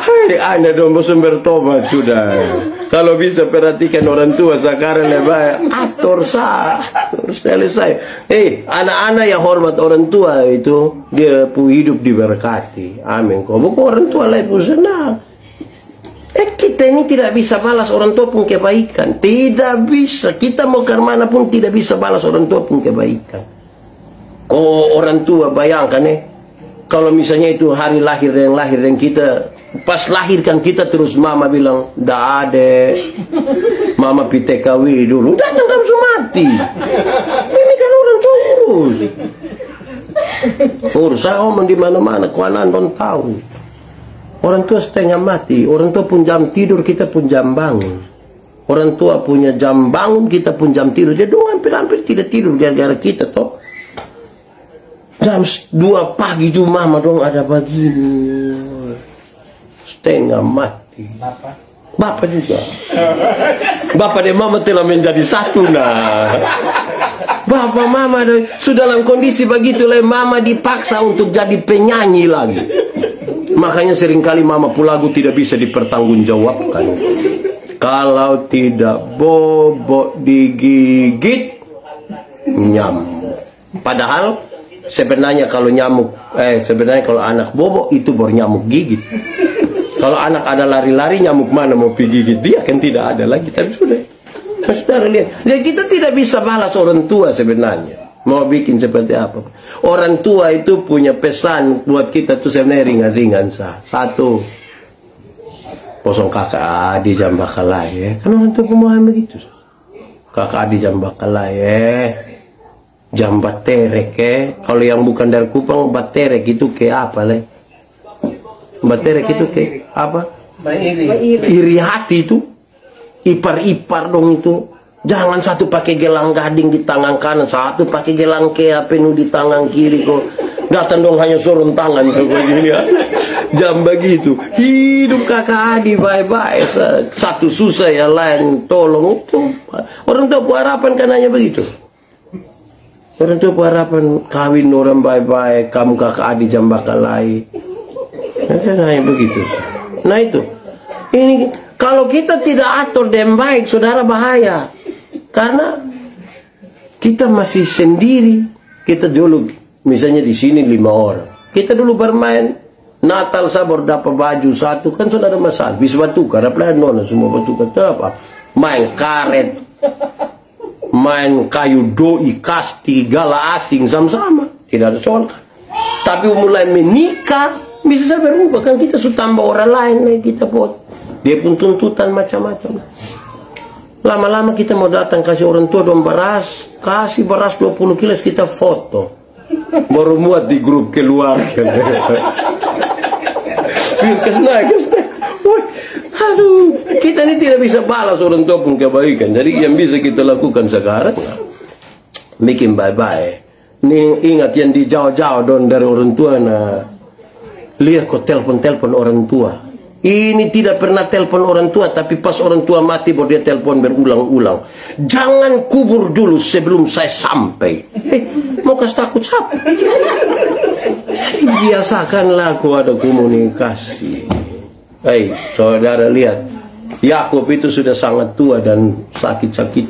Hai, Anda dong bosan bertobat sudah. Kalau bisa perhatikan orang tua sekarang lebih atur selesai. Anak-anak yang hormat orang tua itu dia pu hidup diberkati. Amin. Kau bukan orang tua lah pun senang. Kita ini tidak bisa balas orang tua pun kebaikan. Tidak bisa. Kita mau ke mana pun tidak bisa balas orang tua pun kebaikan. Kau orang tua bayangkan kalau misalnya itu hari lahir dan kita pas lahirkan kita terus mama bilang dah ada mama PTKW dulu datang kamu mati. Ini kan orang terus saya omong di mana-mana kau anak tahu orang tua setengah mati. Orang tua pun jam tidur kita pun jam bangun. Orang tua punya jam bangun kita pun jam tidur. Dia dong hampir tidak tidur gara-gara kita toh. Jam 2 pagi juga mama dong ada begini setengah mati. Bapak juga. Bapak dan mama telah menjadi satu nah. Bapak mama sudah dalam kondisi begitu lah. Mama dipaksa untuk jadi penyanyi lagi. Makanya seringkali mama pulagu tidak bisa dipertanggungjawabkan. Kalau tidak bobok digigit nyamuk. Padahal sebenarnya kalau kalau anak bobok itu baru nyamuk gigit. Kalau anak ada lari-lari nyamuk mana mau pergi gigit dia kan tidak ada lagi. Tapi sudah saudara lihat. Jadi kita tidak bisa balas orang tua sebenarnya. Mau bikin seperti apa. Orang tua itu punya pesan buat kita tuh sebenarnya ringan-ringan sah. Satu, kosong kakak adi jam bakalai ya. Kan orang tua pemahaman begitu. Kakak adi jam bakalai jam baterek kalau yang bukan dari Kupang baterek itu kayak apa lah? Baterek itu kayak apa? Iri hati itu, ipar-ipar dong itu. Jangan satu pakai gelang gading di tangan kanan, satu pakai gelang kea penuh di tangan kiri kok. Datang dong hanya sorong tangan seperti ya. Jam begitu. Hidup kakak adik baik-baik. Satu susah yang lain tolong itu. Orang tua harapan kan hanya begitu. Orang tua harapan kawin orang baik-baik, kamu kakak adik jam bakalai. Nah, begitu. Nah itu. Ini kalau kita tidak atur dengan baik, saudara bahaya. Karena kita masih sendiri. Kita dulu misalnya di sini 5 orang. Kita dulu bermain Natal sabar dapat baju satu kan saudara masalah. Bisa batukar, apalagi nona semua batukar. Apa? Main karet. Main kayu doi, kasti, gala asing sama-sama. Tidak ada soal. Tapi mulai menikah bisa berubah kan kita sudah tambah orang lain kita buat. Dia pun tuntutan macam-macam. Lama-lama kita mau datang kasih orang tua dong beras, kasih beras 20 kilo kita foto. Baru muat di grup keluarga. Aduh, kita ini tidak bisa balas orang tua pun kebaikan. Jadi yang bisa kita lakukan sekarang bikin bye-bye. Nih ingat yang di jauh-jauh don dari orang tua nah. Lihat kok telepon orang tua. Ini tidak pernah telepon orang tua, tapi pas orang tua mati baru dia telepon berulang-ulang. Jangan kubur dulu sebelum saya sampai. Mau kasih takut siapa? Biasakanlah kau ada komunikasi. Saudara lihat, Yakub itu sudah sangat tua dan sakit-sakit.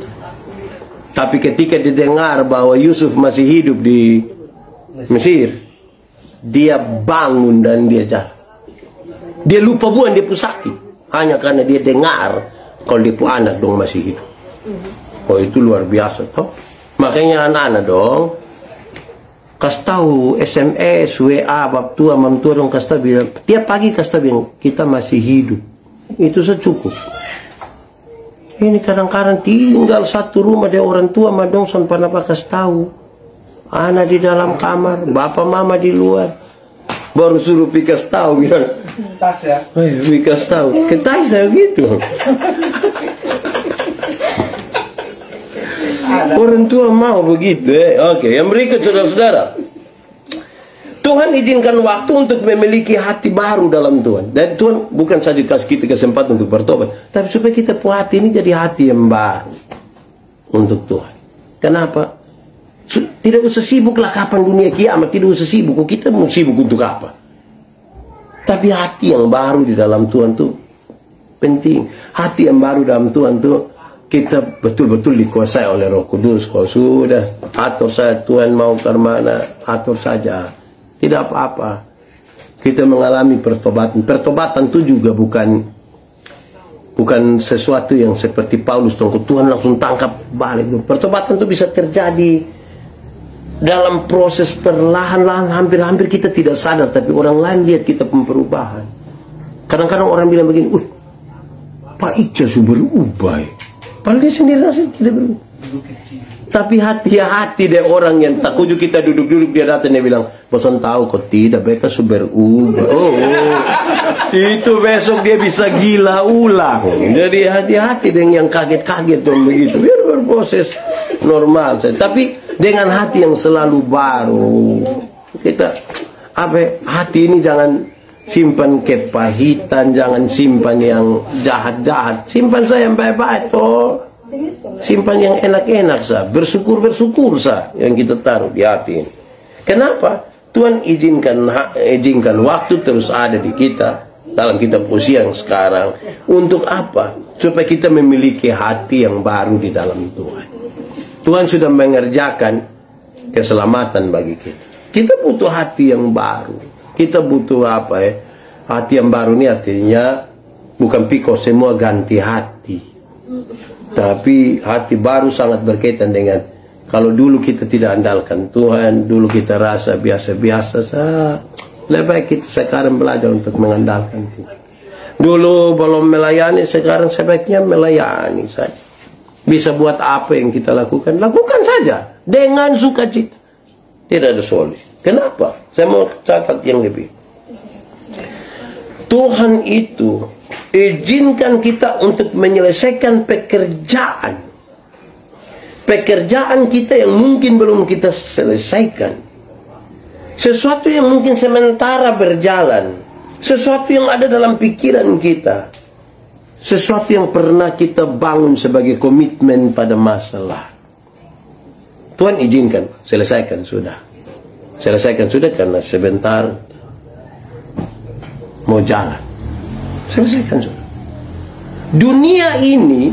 Tapi ketika didengar bahwa Yusuf masih hidup di Mesir, dia bangun dan dia jalan. Dia lupa buang dia pun sakit. Hanya karena dia dengar kalau dia pun anak dong masih hidup. Oh itu luar biasa toh. Makanya anak-anak dong kasih tahu SMS, WA, bab tua, mam tua dong kasih tahu bilang tiap pagi kasih tahu bilang kita masih hidup. Itu secukup. Ini kadang-kadang tinggal satu rumah dia orang tua madong son pernah kasih tahu. Anak di dalam kamar, bapak mama di luar. Baru suruh pikas tahu bilang. Tas ya. Pikas tahu. Ketas ya gitu. Orang tua mau begitu Oke, yang berikut saudara-saudara. Tuhan Tuhan izinkan waktu untuk memiliki hati baru dalam Tuhan. Dan Tuhan bukan saja kasih kita kesempatan untuk bertobat, tapi supaya kita punya hati ini jadi hati yang baru untuk Tuhan. Kenapa? Tidak usah sibuklah kapan dunia kiamat, tidak usah sibuk. Kita mau sibuk untuk apa? Tapi hati yang baru di dalam Tuhan tuh penting. Hati yang baru dalam Tuhan tuh kita betul-betul dikuasai oleh Roh Kudus. Kalau sudah atur saya, Tuhan mau ke mana, atur saja. Tidak apa-apa. Kita mengalami pertobatan. Pertobatan itu juga bukan sesuatu yang seperti Paulus, Tuhan langsung tangkap balik. Pertobatan itu bisa terjadi dalam proses perlahan-lahan, hampir-hampir kita tidak sadar, tapi orang lain lihat kita perubahan. Kadang-kadang orang bilang begini, Pak Ica sudah berubah. Padahal dia sendiri rasa tidak berubah. Tapi hati-hati deh orang yang tak kuju kita duduk-duduk, dia datang, dia bilang, bosan tahu kok tidak, beta sudah berubah. Itu besok dia bisa gila ulang. Jadi hati-hati dengan yang kaget-kaget dong begitu. Biar berproses normal saja. Tapi dengan hati yang selalu baru. Kita hati ini jangan simpan kepahitan, jangan simpan yang jahat-jahat. Simpan saya yang baik-baik toh. Simpan yang enak-enak sah. Bersyukur sah yang kita taruh di hati ini. Kenapa? Tuhan izinkan waktu terus ada di kita dalam kitab Hosea yang sekarang. Untuk apa? Supaya kita memiliki hati yang baru di dalam Tuhan. Tuhan sudah mengerjakan keselamatan bagi kita. Kita butuh hati yang baru. Kita butuh hati yang baru ini artinya bukan piko semua ganti hati. Tapi hati baru sangat berkaitan dengan kalau dulu kita tidak andalkan Tuhan, dulu kita rasa biasa-biasa saja. Lebih baik kita sekarang belajar untuk mengandalkan Tuhan. Dulu belum melayani, sekarang sebaiknya melayani saja. Bisa buat apa yang kita lakukan, lakukan saja dengan sukacita. Tidak ada solusi. Kenapa? Saya mau catat yang lebih. Tuhan itu izinkan kita untuk menyelesaikan pekerjaan kita yang mungkin belum kita selesaikan. Sesuatu yang mungkin sementara berjalan, sesuatu yang ada dalam pikiran kita, sesuatu yang pernah kita bangun sebagai komitmen pada masalah. Tuhan izinkan, selesaikan sudah karena sebentar mau jalan. Selesaikan sudah. Dunia ini,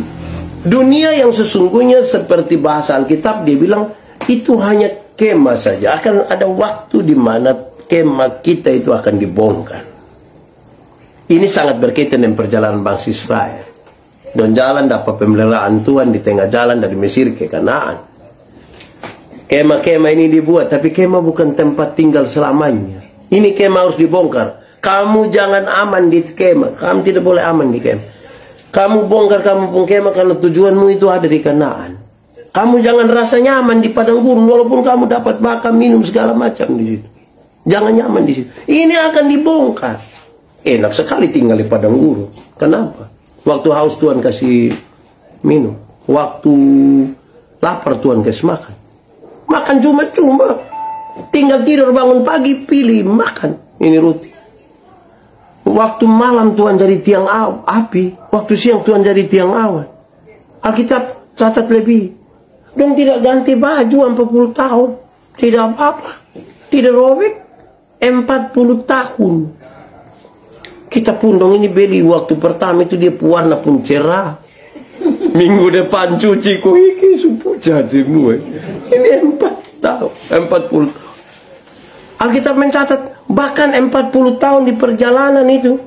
dunia yang sesungguhnya seperti bahasa Alkitab, dia bilang itu hanya kemah saja. Akan ada waktu di mana kemah kita itu akan dibongkar. Ini sangat berkaitan dengan perjalanan bangsa Israel. Dan jalan dapat pemeliharaan Tuhan di tengah jalan dari Mesir ke Kanaan. Kemah-kemah ini dibuat, tapi kemah bukan tempat tinggal selamanya. Ini kemah harus dibongkar. Kamu jangan aman di kemah. Kamu tidak boleh aman di kemah. Kamu bongkar kamu pun kemah karena tujuanmu itu ada di Kanaan. Kamu jangan rasa nyaman di padang gurun walaupun kamu dapat makan, minum segala macam di situ. Jangan nyaman di situ. Ini akan dibongkar. Enak sekali tinggal di padang gurun. Kenapa? Waktu haus Tuhan kasih minum. Waktu lapar Tuhan kasih makan. Makan cuma-cuma. Tinggal tidur bangun pagi pilih makan. Ini rutin. Waktu malam Tuhan jadi tiang api. Waktu siang Tuhan jadi tiang awan. Alkitab catat lebih. Dong tidak ganti baju 40 tahun. Tidak apa-apa. Tidak robek. 40 tahun. Kita pun dong ini beli waktu pertama itu dia warna pun cerah. Minggu depan cuci kuiki supu jadi semua. Ini 40 tahun. Alkitab mencatat bahkan 40 tahun di perjalanan itu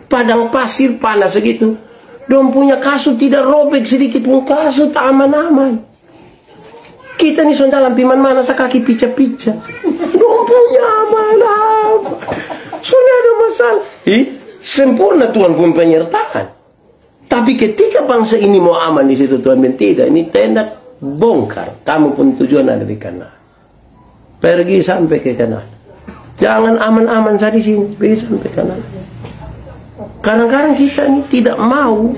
padang pasir panas segitu. Dong punya kasut tidak robek sedikit pun, kasut aman-aman. Kita nih sondalan piman mana sakaki pica-pica. Dong punya aman-aman. Sudah ada masalah. Sempurna Tuhan pun penyertaan. Tapi ketika bangsa ini mau aman di situ Tuhan bilang tidak, ini tenda bongkar. Kamu pun tujuan ada di Kanaan. Pergi sampai ke Kanaan. Jangan aman-aman saja di sini, pergi sampai Kanaan. Kadang-kadang kita ini tidak mau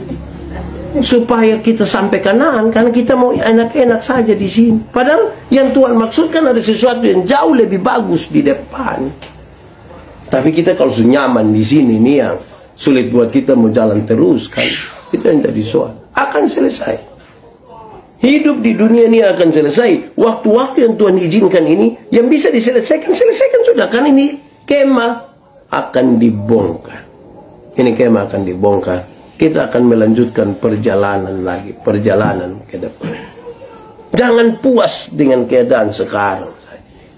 supaya kita sampai Kanaan karena kita mau enak-enak saja di sini. Padahal yang Tuhan maksudkan ada sesuatu yang jauh lebih bagus di depan. Tapi kita kalau sudah nyaman di sini nih yang sulit buat kita mau jalan terus kan. Itu yang jadi soal. Akan selesai. Hidup di dunia ini akan selesai. Waktu-waktu yang Tuhan izinkan ini yang bisa diselesaikan, selesaikan sudah. Kan ini kemah akan dibongkar. Ini kemah akan dibongkar. Kita akan melanjutkan perjalanan lagi, perjalanan ke depan. Jangan puas dengan keadaan sekarang.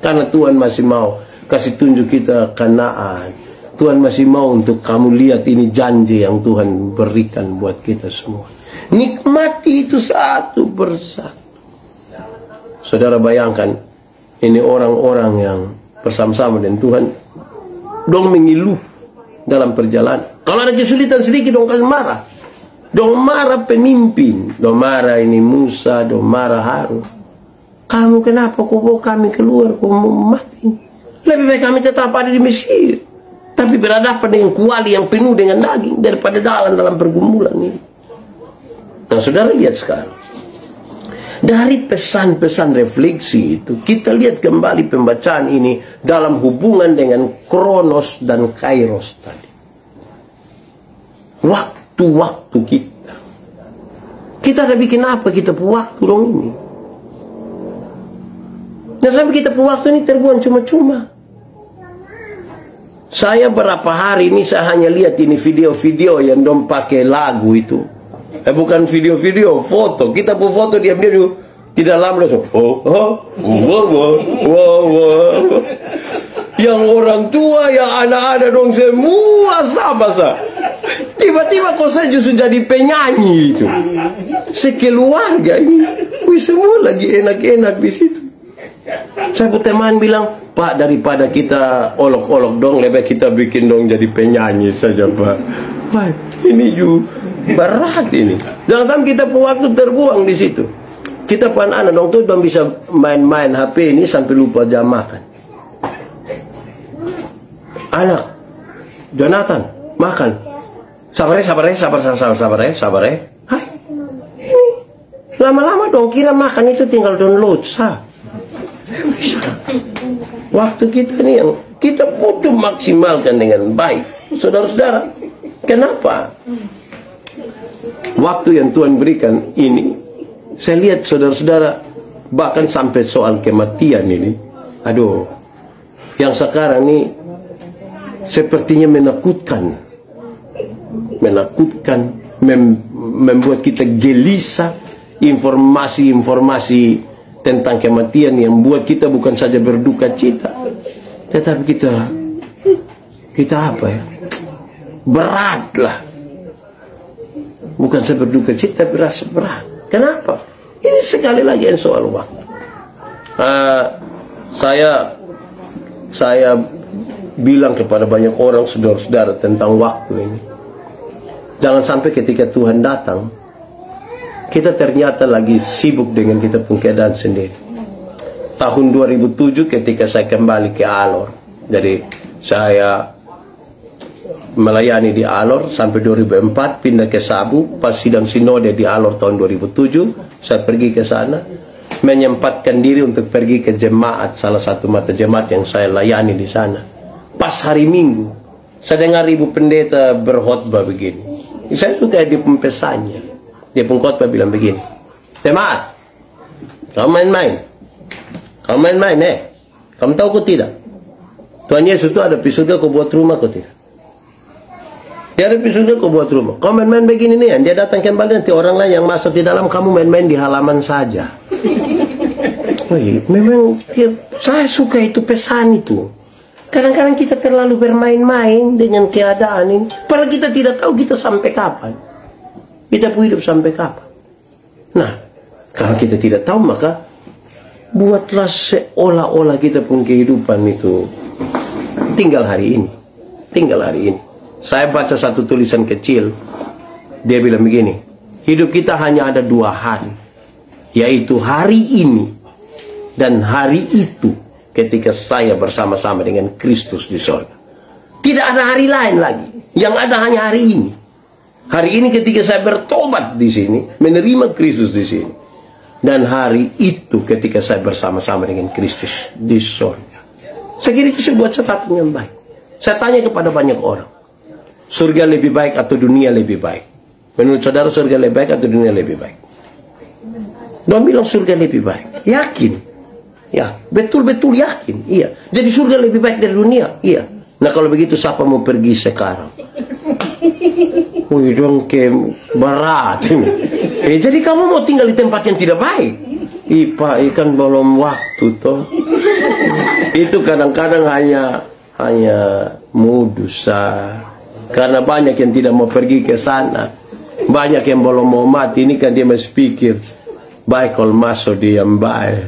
Karena Tuhan masih mau kasih tunjuk kita Kanaan. Tuhan masih mau untuk kamu lihat ini janji yang Tuhan berikan buat kita semua. Nikmati itu satu persatu. Saudara bayangkan, ini orang-orang yang bersama-sama dengan Tuhan, dong mengeluh dalam perjalanan. Kalau ada kesulitan sedikit, dong kan marah. Dong marah pemimpin, dong marah ini Musa, dong marah Harun. Kamu kenapa kau bawa kami keluar, kau mau mati? Lebih baik kami tetap ada di Mesir, tapi berhadapan dengan kuali yang penuh dengan daging daripada jalan dalam pergumulan ini. Nah, saudara lihat sekarang. Dari pesan-pesan refleksi itu, kita lihat kembali pembacaan ini dalam hubungan dengan Kronos dan Kairos tadi. Waktu-waktu kita. Kita ada bikin apa kita waktu dong ini? Dan sampai kita waktu ini terbuang cuma-cuma. Saya berapa hari ini saya hanya lihat ini video-video yang dong pakai lagu itu. Bukan video-video, foto. Kita pun foto diam-diam tidak lama langsung. Yang orang tua, yang anak-anak dong semua sama sa. Tiba-tiba kok saya justru jadi penyanyi itu. Sekeluarga ini, semua lagi enak-enak di situ. Saya pun teman bilang, Pak, daripada kita olok-olok dong, lebih kita bikin dong jadi penyanyi saja, Pak. Pak, ini juga berat ini. Jangan sampai kita pun waktu terbuang di situ. Kita pun anak dong tuh dong bisa main-main HP ini sampai lupa jam makan. Anak, Jonathan, makan. Sabar ya. Hai, ini lama-lama dong kira makan itu tinggal download sah. Bisa. Waktu kita nih yang kita butuh maksimalkan dengan baik, saudara-saudara. Kenapa? Waktu yang Tuhan berikan ini, saya lihat saudara-saudara, bahkan sampai soal kematian ini, aduh, yang sekarang ini sepertinya menakutkan, membuat kita gelisah. Informasi-informasi tentang kematian yang buat kita bukan saja berduka cita, tetapi kita apa ya, berat lah. Bukan saya berduka cita, tapi rasa berat. Kenapa? Ini sekali lagi yang soal waktu. Saya bilang kepada banyak orang, saudara-saudara, tentang waktu ini. Jangan sampai ketika Tuhan datang, kita ternyata lagi sibuk dengan kita pun keadaan sendiri. Tahun 2007 ketika saya kembali ke Alor, jadi saya melayani di Alor sampai 2004, pindah ke Sabu, pas sidang sinode di Alor tahun 2007, saya pergi ke sana, menyempatkan diri untuk pergi ke jemaat, salah satu mata jemaat yang saya layani di sana. Pas hari Minggu, saya dengar ibu pendeta berkhotbah begini. Saya suka di pesannya. Dia pengkhotbah bilang begini, jemaat, kamu main-main. Kamu main-main, kamu tahu kok tidak? Tuhan Yesus itu ada di surga, kau buat rumah kok tidak? Dia ada di surga, kau buat rumah. Kau main-main begini nih, dia datang kembali, nanti orang lain yang masuk di dalam, kamu main-main di halaman saja. Memang saya suka itu pesan itu. Kadang-kadang kita terlalu bermain-main dengan keadaan ini. Padahal kita tidak tahu kita sampai kapan. Kita pun hidup sampai kapan. Nah, kalau kita tidak tahu, maka buatlah seolah-olah kita pun kehidupan itu tinggal hari ini. Tinggal hari ini. Saya baca satu tulisan kecil. Dia bilang begini, hidup kita hanya ada 2 hari. Yaitu hari ini dan hari itu ketika saya bersama-sama dengan Kristus di sorga. Tidak ada hari lain lagi. Yang ada hanya hari ini. Hari ini ketika saya bertobat di sini, menerima Kristus di sini. Dan hari itu ketika saya bersama-sama dengan Kristus di sorga. Saya kira itu sebuah catatan yang baik. Saya tanya kepada banyak orang, surga lebih baik atau dunia lebih baik? Menurut saudara surga lebih baik atau dunia lebih baik? Dia bilang surga lebih baik. Yakin? Ya, betul-betul yakin. Iya. Jadi surga lebih baik dari dunia? Iya. Nah kalau begitu siapa mau pergi sekarang? Wih dong ke barat. Jadi kamu mau tinggal di tempat yang tidak baik? Pak, ikan belum waktu toh. Itu kadang-kadang hanya modus. Karena banyak yang tidak mau pergi ke sana. Banyak yang belum mau mati. Ini kan dia masih pikir, baik kalau masuk dia yang baik.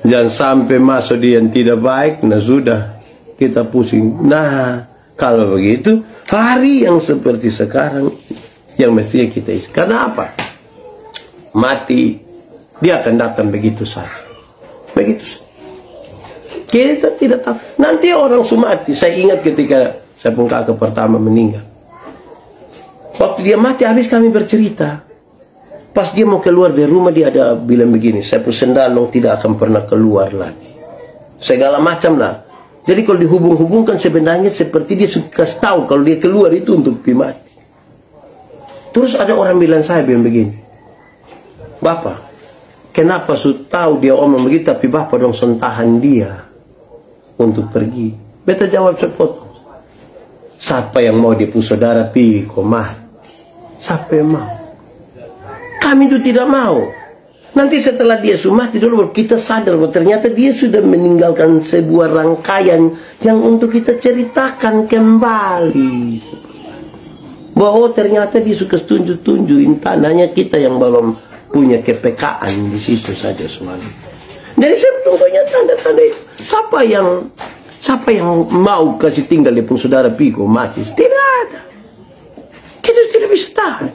Jangan sampai masuk dia yang tidak baik. Nah sudah, kita pusing. Nah, kalau begitu, hari yang seperti sekarang yang mestinya kita isi. Karena apa? Mati, dia akan datang begitu saja. Begitu saja. Kita tidak tahu. Nanti orang mati. Saya ingat ketika saya pun kakak pertama meninggal. Waktu dia mati, habis kami bercerita. Pas dia mau keluar dari rumah, dia ada bilang begini, saya pun sendalong tidak akan pernah keluar lagi. Segala macam lah. Jadi kalau dihubung-hubungkan sebenarnya seperti dia suka tahu kalau dia keluar itu untuk mati. Terus ada orang bilang saya bilang begini, Bapak, kenapa tahu dia omong begitu tapi Bapak dong sentahan dia untuk pergi? Beta jawab sepotong. Siapa yang mau dia saudara pi mati? Siapa yang mau? Kami itu tidak mau. Nanti setelah dia mati dulu kita sadar bahwa ternyata dia sudah meninggalkan sebuah rangkaian yang untuk kita ceritakan kembali. Bahwa ternyata dia suka tunjuk-tunjukin tanahnya, kita yang belum punya kepekaan di situ saja soalnya. Jadi saya tunggunya tanda-tanda itu. Siapa yang mau kasih tinggal di pun saudara Piko mati? Tidak ada. Kita tidak bisa tahan.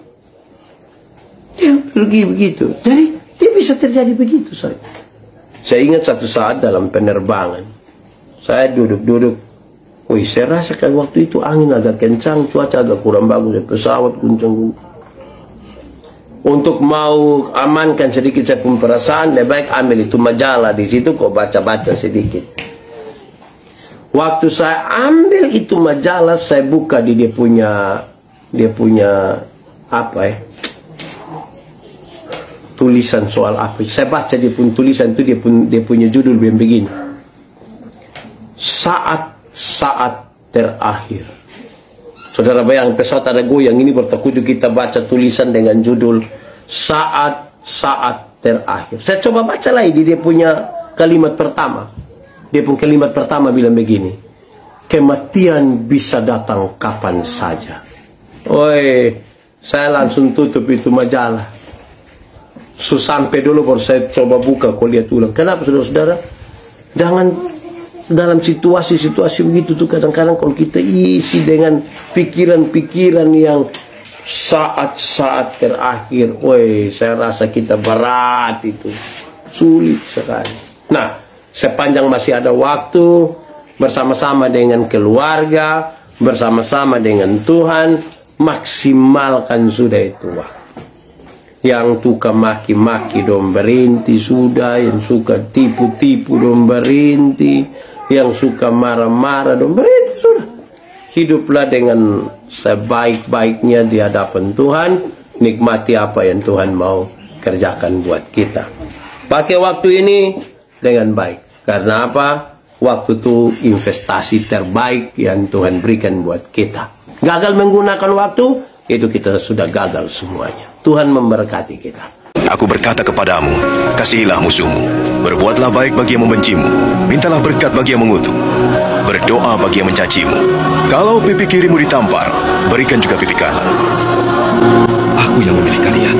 Dia pergi begitu. Jadi dia bisa terjadi begitu saja. Saya ingat satu saat dalam penerbangan, saya duduk. Wih, saya rasakan waktu itu angin agak kencang, cuaca agak kurang bagus, pesawat guncang-guncang. Untuk mau amankan sedikit saya pun perasaan, lebih baik ambil itu majalah di situ, kok baca-baca sedikit. Waktu saya ambil itu majalah, saya buka di dia punya apa ya? Tulisan soal apa? Saya baca dia pun tulisan itu, dia punya judul yang begini. Saat terakhir. Saudara bayangkan pesawat ada goyang ini bertakuju kita baca tulisan dengan judul saat terakhir. Saya coba baca lagi di dia punya kalimat pertama. Dia pun kalimat pertama bilang begini. Kematian bisa datang kapan saja. Oi, saya langsung tutup itu majalah. Sampai dulu baru saya coba buka kau lihat ulang. Kenapa saudara-saudara? Jangan dalam situasi-situasi begitu tuh kadang-kadang kalau kita isi dengan pikiran-pikiran yang saat-saat terakhir. Woi, saya rasa kita berat itu. Sulit sekali. Nah, sepanjang masih ada waktu, bersama-sama dengan keluarga, bersama-sama dengan Tuhan, maksimalkan sudah itu waktu. Yang suka maki-maki dong berhenti sudah, yang suka tipu-tipu dong berhenti, yang suka marah-marah dong berhenti sudah. Hiduplah dengan sebaik-baiknya di hadapan Tuhan, nikmati apa yang Tuhan mau kerjakan buat kita. Pakai waktu ini dengan baik. Karena apa? Waktu itu investasi terbaik yang Tuhan berikan buat kita. Gagal menggunakan waktu, itu kita sudah gagal semuanya. Tuhan memberkati kita. Aku berkata kepadamu, kasihilah musuhmu, berbuatlah baik bagi yang membencimu, mintalah berkat bagi yang mengutuk, berdoa bagi yang mencacimu. Kalau pipi kirimu ditampar, berikan juga pipi kanan. Aku yang memilih kalian.